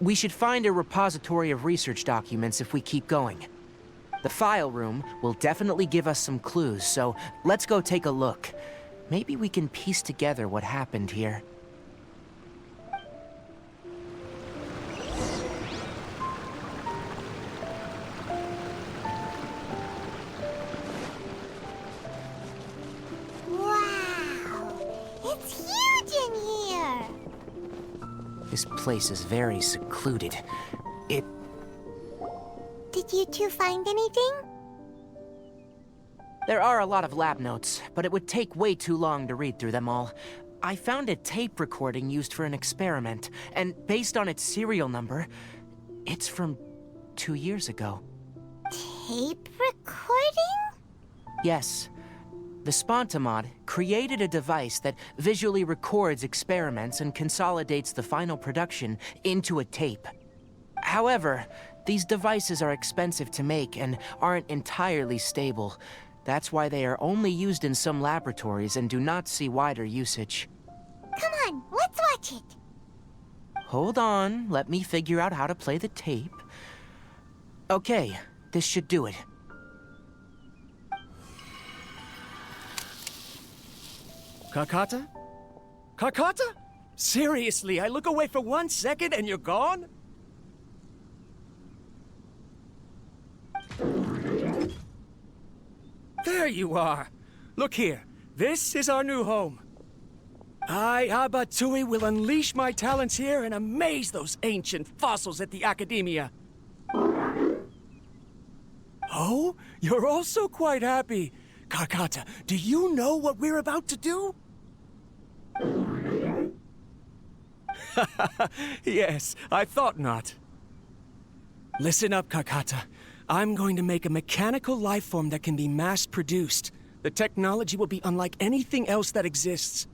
We should find a repository of research documents if we keep going. The file room will definitely give us some clues, so let's go take a look. Maybe we can piece together what happened here. Wow! It's huge in here! This place is very secluded. Did you two find anything? There are a lot of lab notes, but it would take way too long to read through them all. I found a tape recording used for an experiment, and based on its serial number, it's from 2 years ago. Tape recording? Yes. The Spontamod created a device that visually records experiments and consolidates the final production into a tape. However, these devices are expensive to make and aren't entirely stable. That's why they are only used in some laboratories and do not see wider usage. Come on, let's watch it. Hold on, let me figure out how to play the tape. Okay, this should do it. Karkata? Karkata? Seriously, I look away for 1 second and you're gone? you are. Look here. This is our new home. I, Abattui, will unleash my talents here and amaze those ancient fossils at the Academia. Oh, you're also quite happy. Karkata, do you know what we're about to do? Yes, I thought not. Listen up, Karkata. I'm going to make a mechanical life form that can be mass-produced. The technology will be unlike anything else that exists.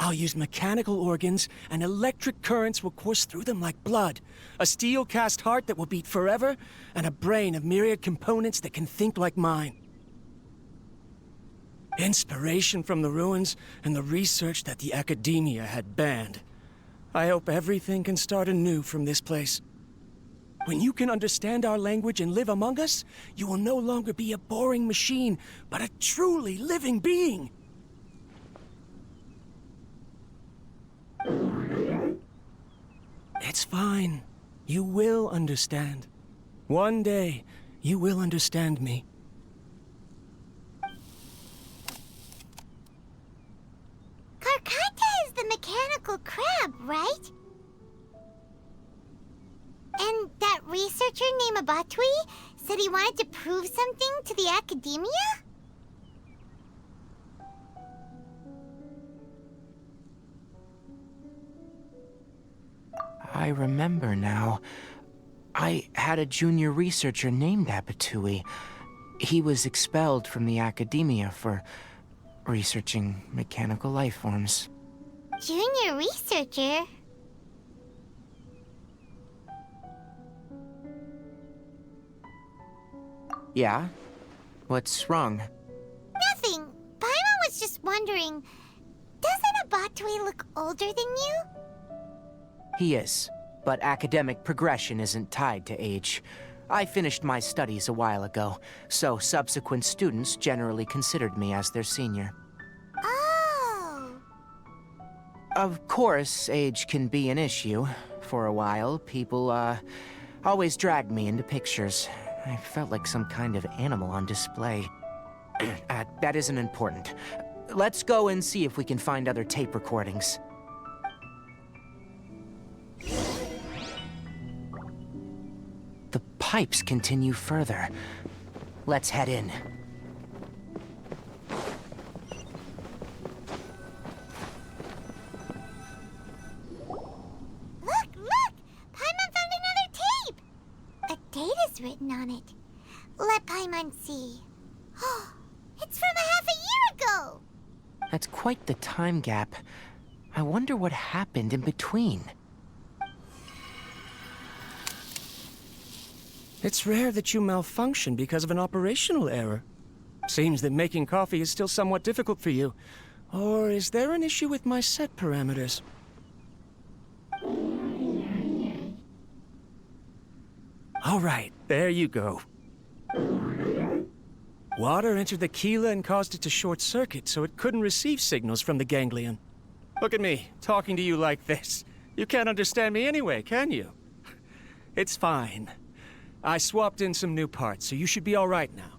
I'll use mechanical organs, and electric currents will course through them like blood. A steel-cast heart that will beat forever, and a brain of myriad components that can think like mine. Inspiration from the ruins and the research that the Academia had banned. I hope everything can start anew from this place. When you can understand our language and live among us, you will no longer be a boring machine, but a truly living being. It's fine. You will understand. One day, you will understand me. Karkata is the mechanical crab, right? And that researcher named Abattui said he wanted to prove something to the Academia? I remember now. I had a junior researcher named Abattui. He was expelled from the Academia for researching mechanical life forms. Junior researcher? Yeah? What's wrong? Nothing. Paimon was just wondering, doesn't Abattui look older than you? He is, but academic progression isn't tied to age. I finished my studies a while ago, so subsequent students generally considered me as their senior. Oh. Of course, age can be an issue. For a while, people, always dragged me into pictures. I felt like some kind of animal on display. That isn't important. Let's go and see if we can find other tape recordings. The pipes continue further. Let's head in. Look! Paimon found another tape! A date is written on it. Let Paimon see. Oh, it's from a half a year ago! That's quite the time gap. I wonder what happened in between. It's rare that you malfunction because of an operational error. Seems that making coffee is still somewhat difficult for you. Or is there an issue with my set parameters? All right, there you go. Water entered the chela and caused it to short circuit, so it couldn't receive signals from the ganglion. Look at me, talking to you like this. You can't understand me anyway, can you? It's fine. I swapped in some new parts, so you should be all right now.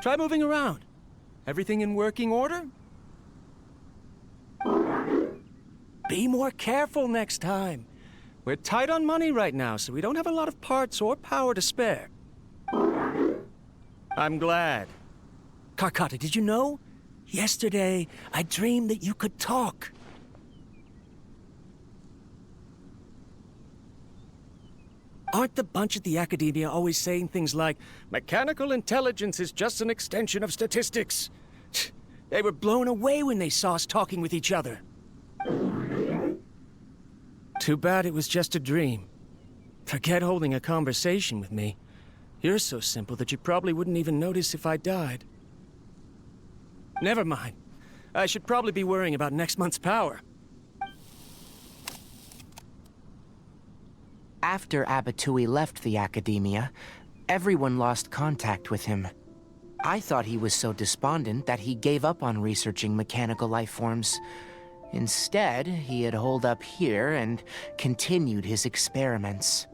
Try moving around. Everything in working order? Be more careful next time. We're tight on money right now, so we don't have a lot of parts or power to spare. I'm glad. Karkata, did you know? Yesterday, I dreamed that you could talk. Aren't the bunch at the Academia always saying things like, mechanical intelligence is just an extension of statistics? They were blown away when they saw us talking with each other. Too bad it was just a dream. Forget holding a conversation with me. You're so simple that you probably wouldn't even notice if I died. Never mind. I should probably be worrying about next month's power. After Abattui left the Academia, everyone lost contact with him. I thought he was so despondent that he gave up on researching mechanical life forms. Instead, he had holed up here and continued his experiments.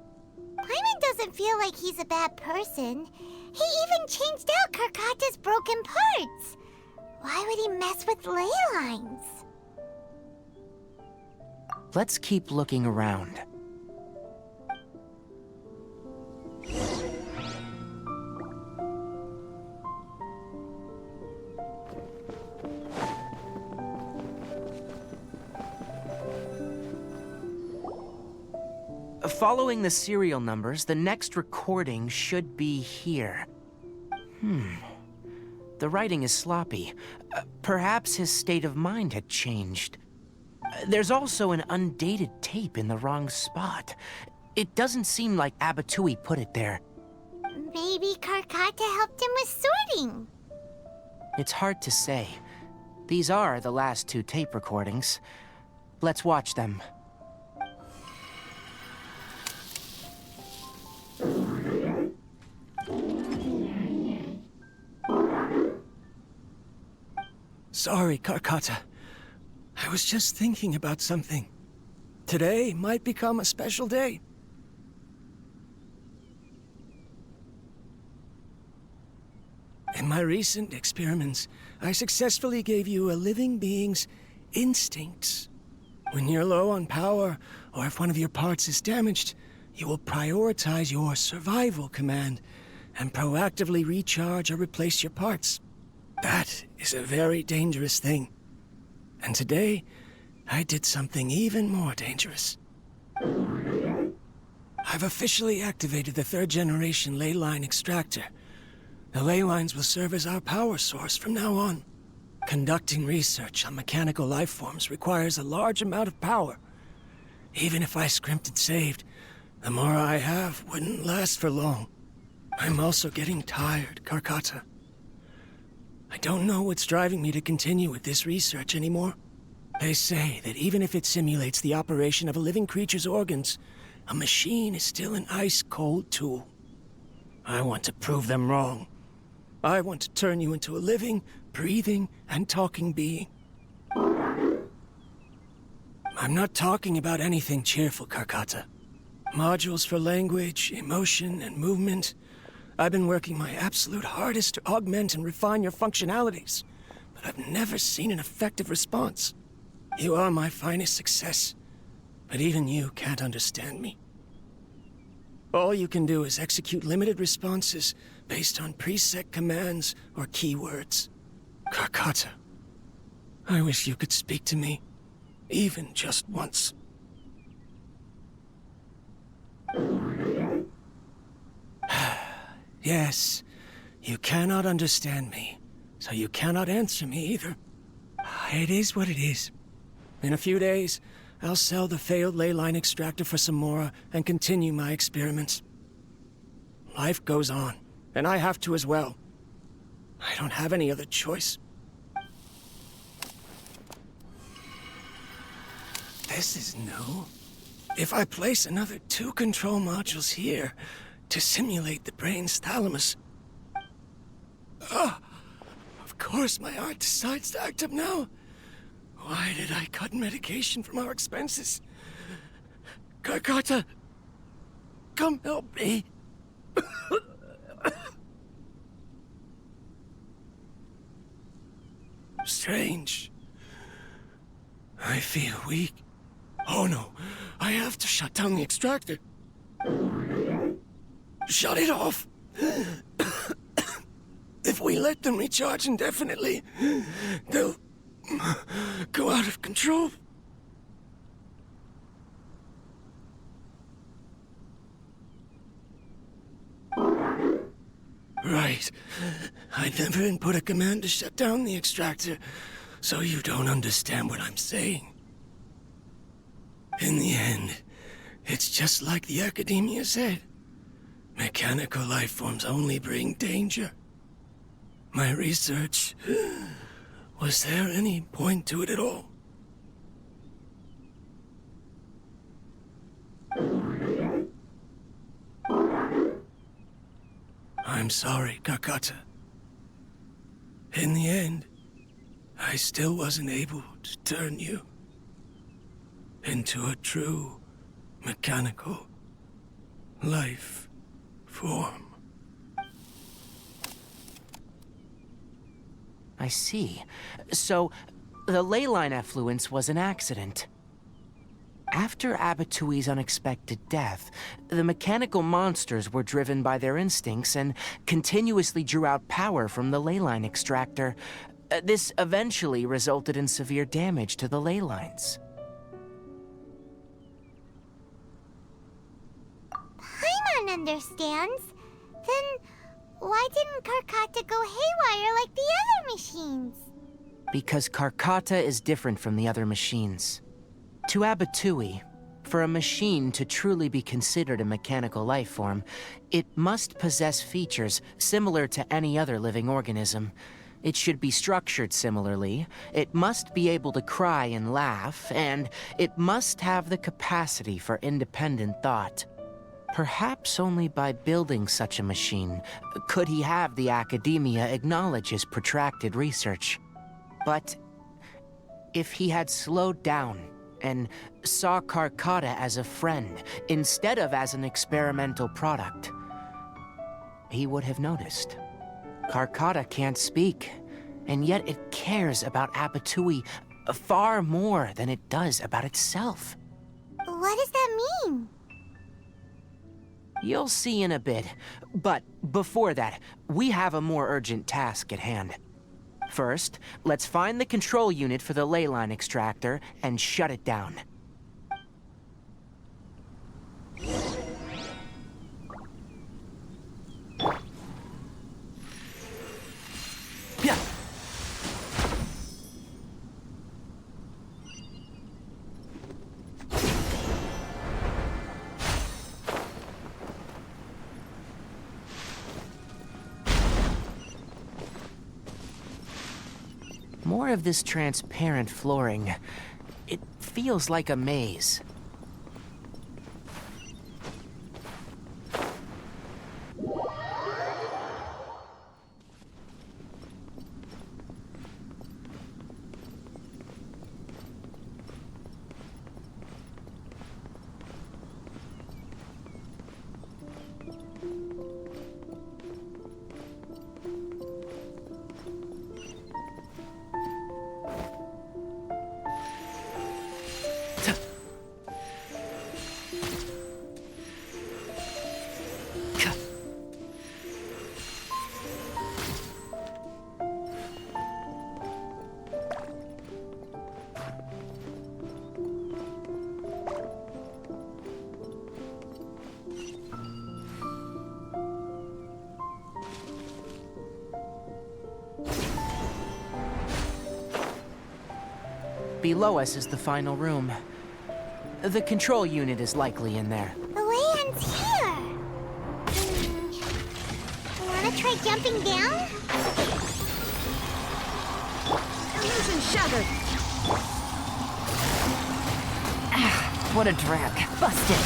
Paimon doesn't feel like he's a bad person. He even changed out Karkata's broken parts. Why would he mess with ley lines? Let's keep looking around. Following the serial numbers, the next recording should be here. The writing is sloppy. Perhaps his state of mind had changed. There's also an undated tape in the wrong spot. It doesn't seem like Abattui put it there. Maybe Karkata helped him with sorting. It's hard to say. These are the last 2 tape recordings. Let's watch them. Sorry, Karkata. I was just thinking about something. Today might become a special day. In my recent experiments, I successfully gave you a living being's instincts. When you're low on power, or if one of your parts is damaged, you will prioritize your survival command and proactively recharge or replace your parts. That is a very dangerous thing. And today, I did something even more dangerous. I've officially activated the 3rd generation ley line extractor. The ley lines will serve as our power source from now on. Conducting research on mechanical life forms requires a large amount of power. Even if I scrimped and saved, the more I have wouldn't last for long. I'm also getting tired, Karkata. I don't know what's driving me to continue with this research anymore. They say that even if it simulates the operation of a living creature's organs, a machine is still an ice-cold tool. I want to prove them wrong. I want to turn you into a living, breathing, and talking being. I'm not talking about anything cheerful, Karkata. Modules for language, emotion, and movement. I've been working my absolute hardest to augment and refine your functionalities, but I've never seen an effective response. You are my finest success, but even you can't understand me. All you can do is execute limited responses based on preset commands or keywords. Karkata, I wish you could speak to me, even just once. Yes, you cannot understand me, so you cannot answer me either. It is what it is. In a few days, I'll sell the failed ley line extractor for some more and continue my experiments. Life goes on, and I have to as well. I don't have any other choice. This is new. If I place another 2 control modules here to simulate the brain's thalamus... of course my heart decides to act up now. Why did I cut medication from our expenses? Karkata, come help me. Strange. I feel weak. Oh no, I have to shut down the extractor. Shut it off. If we let them recharge indefinitely, they'll go out of control. Right. I never input a command to shut down the extractor, so you don't understand what I'm saying. In the end, it's just like the academia said. Mechanical life forms only bring danger. My research... Was there any point to it at all? I'm sorry, Karkata. In the end, I still wasn't able to turn you into a true mechanical life form. I see. So, the ley line effluence was an accident. After Abattui's unexpected death, the mechanical monsters were driven by their instincts and continuously drew out power from the ley line extractor. This eventually resulted in severe damage to the ley lines. Paimon understands. Then why didn't Karkata go haywire like the other machines? Because Karkata is different from the other machines. To Abattui, for a machine to truly be considered a mechanical life form, it must possess features similar to any other living organism. It should be structured similarly, it must be able to cry and laugh, and it must have the capacity for independent thought. Perhaps only by building such a machine could he have the academia acknowledge his protracted research. But if he had slowed down and saw Karkata as a friend instead of as an experimental product, he would have noticed. Karkata can't speak, and yet it cares about Abattui far more than it does about itself. What does that mean? You'll see in a bit, but before that, we have a more urgent task at hand. First, let's find the control unit for the ley line extractor and shut it down. Yeah. More of this transparent flooring. It feels like a maze. Below us is the final room. The control unit is likely in there. The way ends here. Wanna try jumping down? Illusion shattered. What a drag. Busted.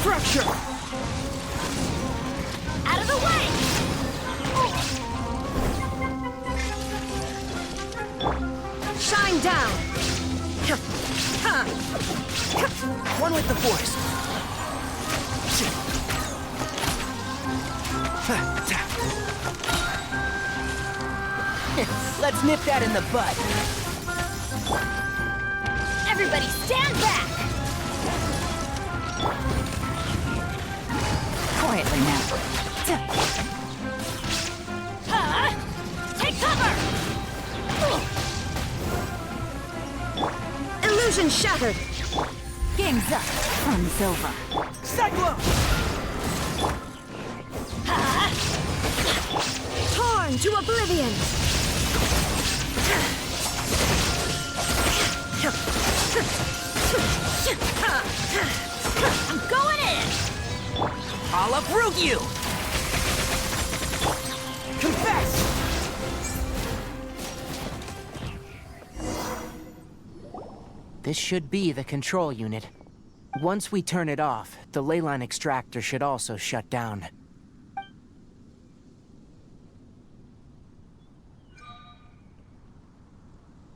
Fracture! Out of the way! Shine down! One with the force. Let's nip that in the bud. Everybody stand back! Quietly now. Take cover! Illusion shattered! Game's up. Fun's over. Cyclone! Torn to oblivion! I'm going in! I'll uproot you! Confess! This should be the control unit. Once we turn it off, the ley line extractor should also shut down.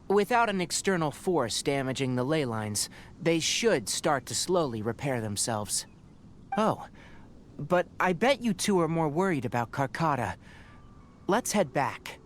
Without an external force damaging the ley lines, they should start to slowly repair themselves. Oh, but I bet you two are more worried about Karkata. Let's head back.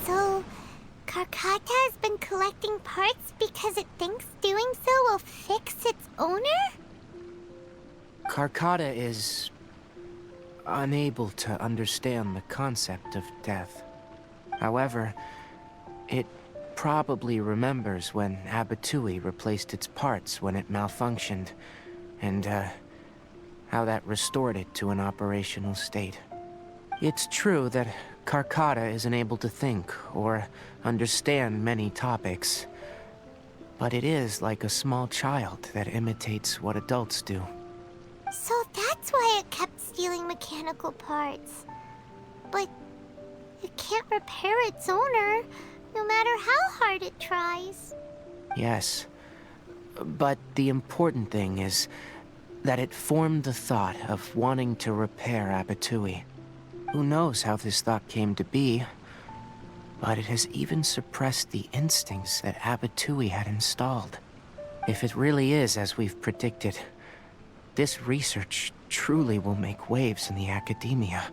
So, Karkata has been collecting parts because it thinks doing so will fix its owner? Karkata is unable to understand the concept of death. However, it probably remembers when Abattui replaced its parts when it malfunctioned, and how that restored it to an operational state. It's true that Karkata isn't able to think or understand many topics, but it is like a small child that imitates what adults do. So that's why it kept stealing mechanical parts. But it can't repair its owner, no matter how hard it tries. Yes, but the important thing is that it formed the thought of wanting to repair Abattui. Who knows how this thought came to be, but it has even suppressed the instincts that Abattui had installed. If it really is as we've predicted, this research truly will make waves in the academia.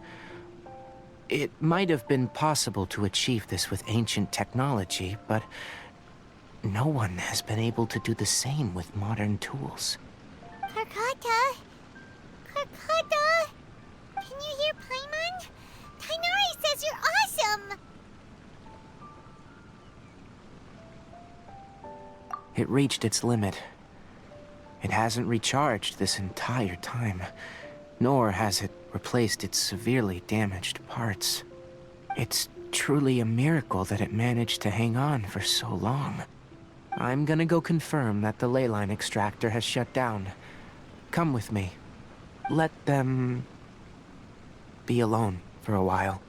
It might have been possible to achieve this with ancient technology, but no one has been able to do the same with modern tools. Karkata? Karkata? Can you hear Paimon? TIGHNARI says you're awesome! It reached its limit. It hasn't recharged this entire time, nor has it replaced its severely damaged parts. It's truly a miracle that it managed to hang on for so long. I'm gonna go confirm that the ley line extractor has shut down. Come with me. Let them be alone for a while.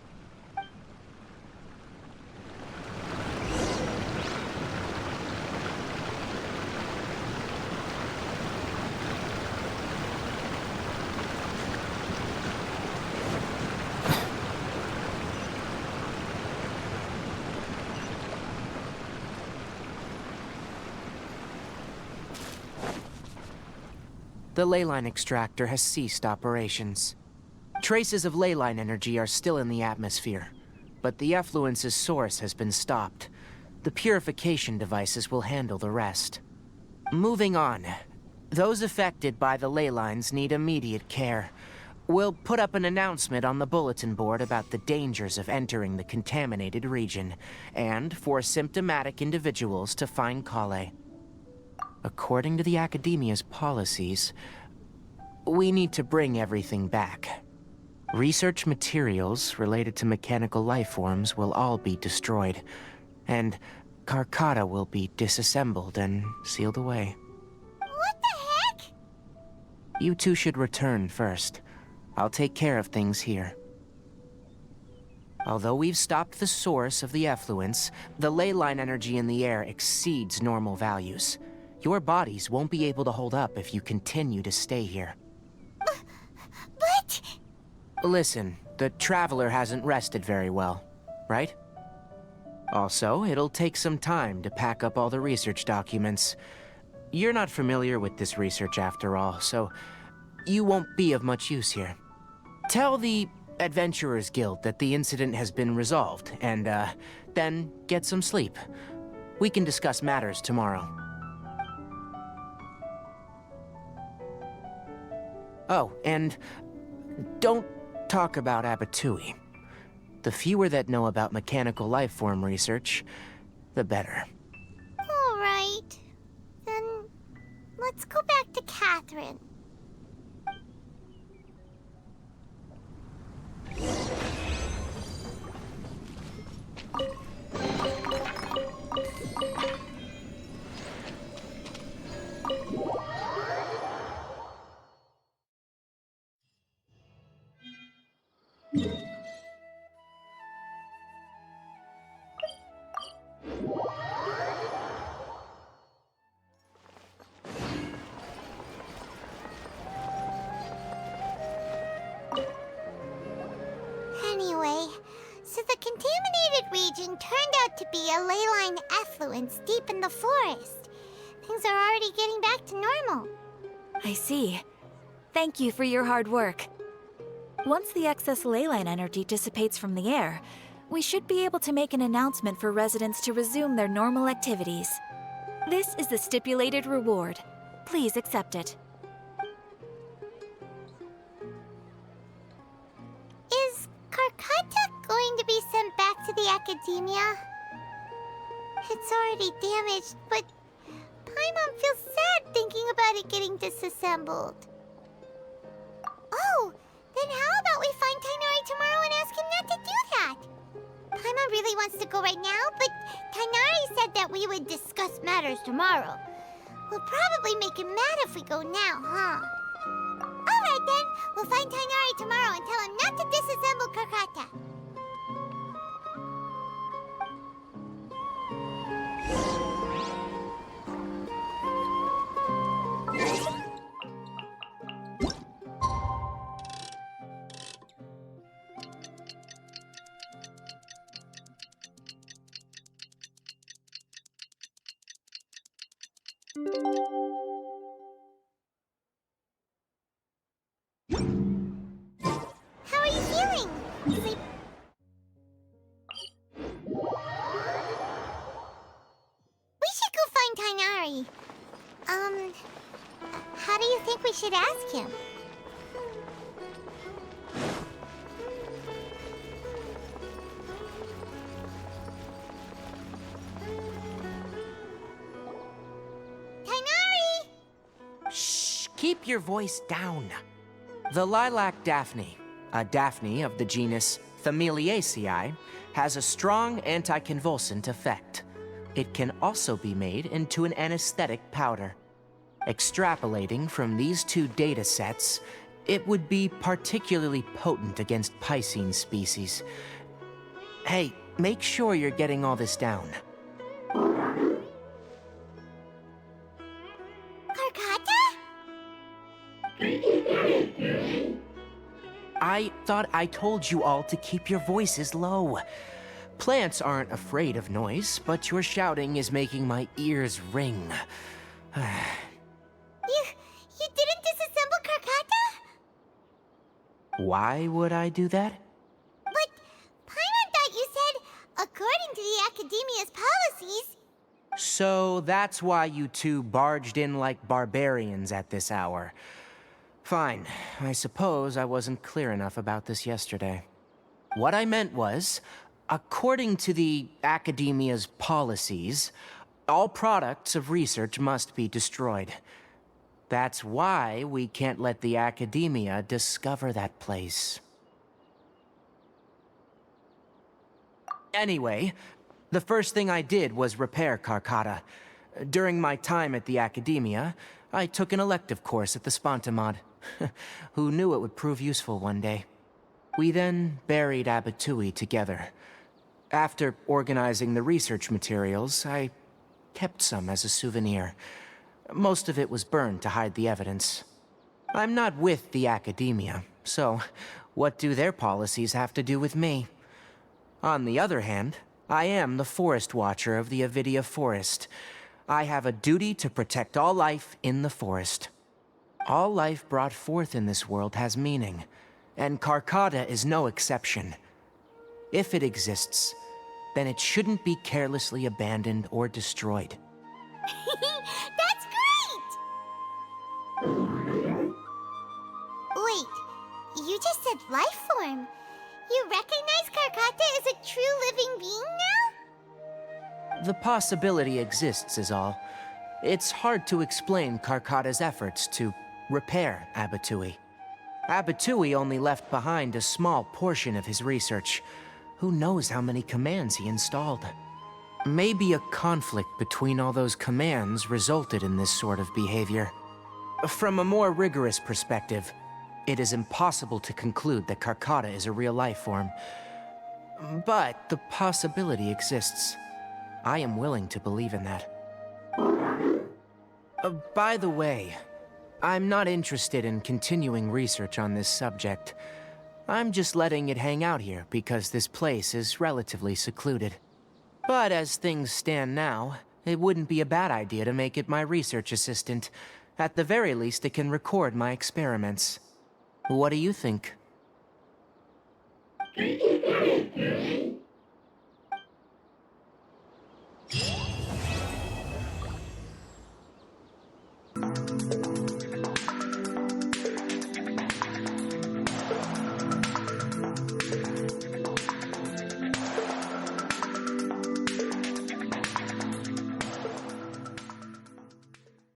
The ley line extractor has ceased operations. Traces of ley line energy are still in the atmosphere, but the effluence's source has been stopped. The purification devices will handle the rest. Moving on. Those affected by the ley lines need immediate care. We'll put up an announcement on the bulletin board about the dangers of entering the contaminated region, and for symptomatic individuals to find Collab. According to the Academia's policies, we need to bring everything back. Research materials related to mechanical life forms will all be destroyed, and Karkata will be disassembled and sealed away. What the heck? You two should return first. I'll take care of things here. Although we've stopped the source of the effluence, the ley line energy in the air exceeds normal values. Your bodies won't be able to hold up if you continue to stay here. But... Listen, the Traveler hasn't rested very well, right? Also, it'll take some time to pack up all the research documents. You're not familiar with this research after all, so you won't be of much use here. Tell the Adventurers Guild that the incident has been resolved, and, then get some sleep. We can discuss matters tomorrow. Oh, and don't talk about Abattui. The fewer that know about mechanical lifeform research, the better. All right. Then let's go back to Catherine. Anyway, so the contaminated region turned out to be a ley line effluence deep in the forest. Things are already getting back to normal. I see. Thank you for your hard work. Once the excess ley line energy dissipates from the air, we should be able to make an announcement for residents to resume their normal activities. This is the stipulated reward. Please accept it. Is Karkata going to be sent back to the academia? It's already damaged, but Paimon feels sad thinking about it getting disassembled. Oh, then how about we find Tighnari tomorrow and ask him not to do that? Paimon really wants to go right now, but Tighnari said that we would discuss matters tomorrow. We'll probably make him mad if we go now, huh? Alright then, we'll find Tighnari tomorrow and tell him not to disassemble Karkata. How are you feeling? Sleep. We should go find Tighnari. How do you think we should ask him? Tighnari! Shh! Keep your voice down. The lilac daphne, a daphne of the genus Familiaceae, has a strong anticonvulsant effect. It can also be made into an anesthetic powder. Extrapolating from these two data sets, it would be particularly potent against Piscine species. Hey, make sure you're getting all this down. Karkata? I thought I told you all to keep your voices low. Plants aren't afraid of noise, but your shouting is making my ears ring. You didn't disassemble Karkata? Why would I do that? But Paimon thought you said, according to the Academia's policies... So that's why you two barged in like barbarians at this hour. Fine. I suppose I wasn't clear enough about this yesterday. What I meant was, according to the Academia's policies, all products of research must be destroyed. That's why we can't let the Academia discover that place. Anyway, The first thing I did was repair Karkata. During my time at the academia, I took an elective course at the Spontamod. Who knew it would prove useful one day? We then buried Abattui together. After organizing the research materials, I kept some as a souvenir. Most of it was burned to hide the evidence. I'm not with the academia, so what do their policies have to do with me? On the other hand, I am the Forest Watcher of the Avidia Forest. I have a duty to protect all life in the forest. All life brought forth in this world has meaning, and Karkata is no exception. If it exists, then it shouldn't be carelessly abandoned or destroyed. That's great! Wait, you just said life form. You recognize Karkata as a true living being now? The possibility exists is all. It's hard to explain Karkata's efforts to repair Abattui. Abattui only left behind a small portion of his research. Who knows how many commands he installed? Maybe a conflict between all those commands resulted in this sort of behavior. From a more rigorous perspective, it is impossible to conclude that Karkata is a real life form. But the possibility exists. I am willing to believe in that. By the way, I'm not interested in continuing research on this subject. I'm just letting it hang out here because this place is relatively secluded. But as things stand now, it wouldn't be a bad idea to make it my research assistant. At the very least, it can record my experiments. What do you think?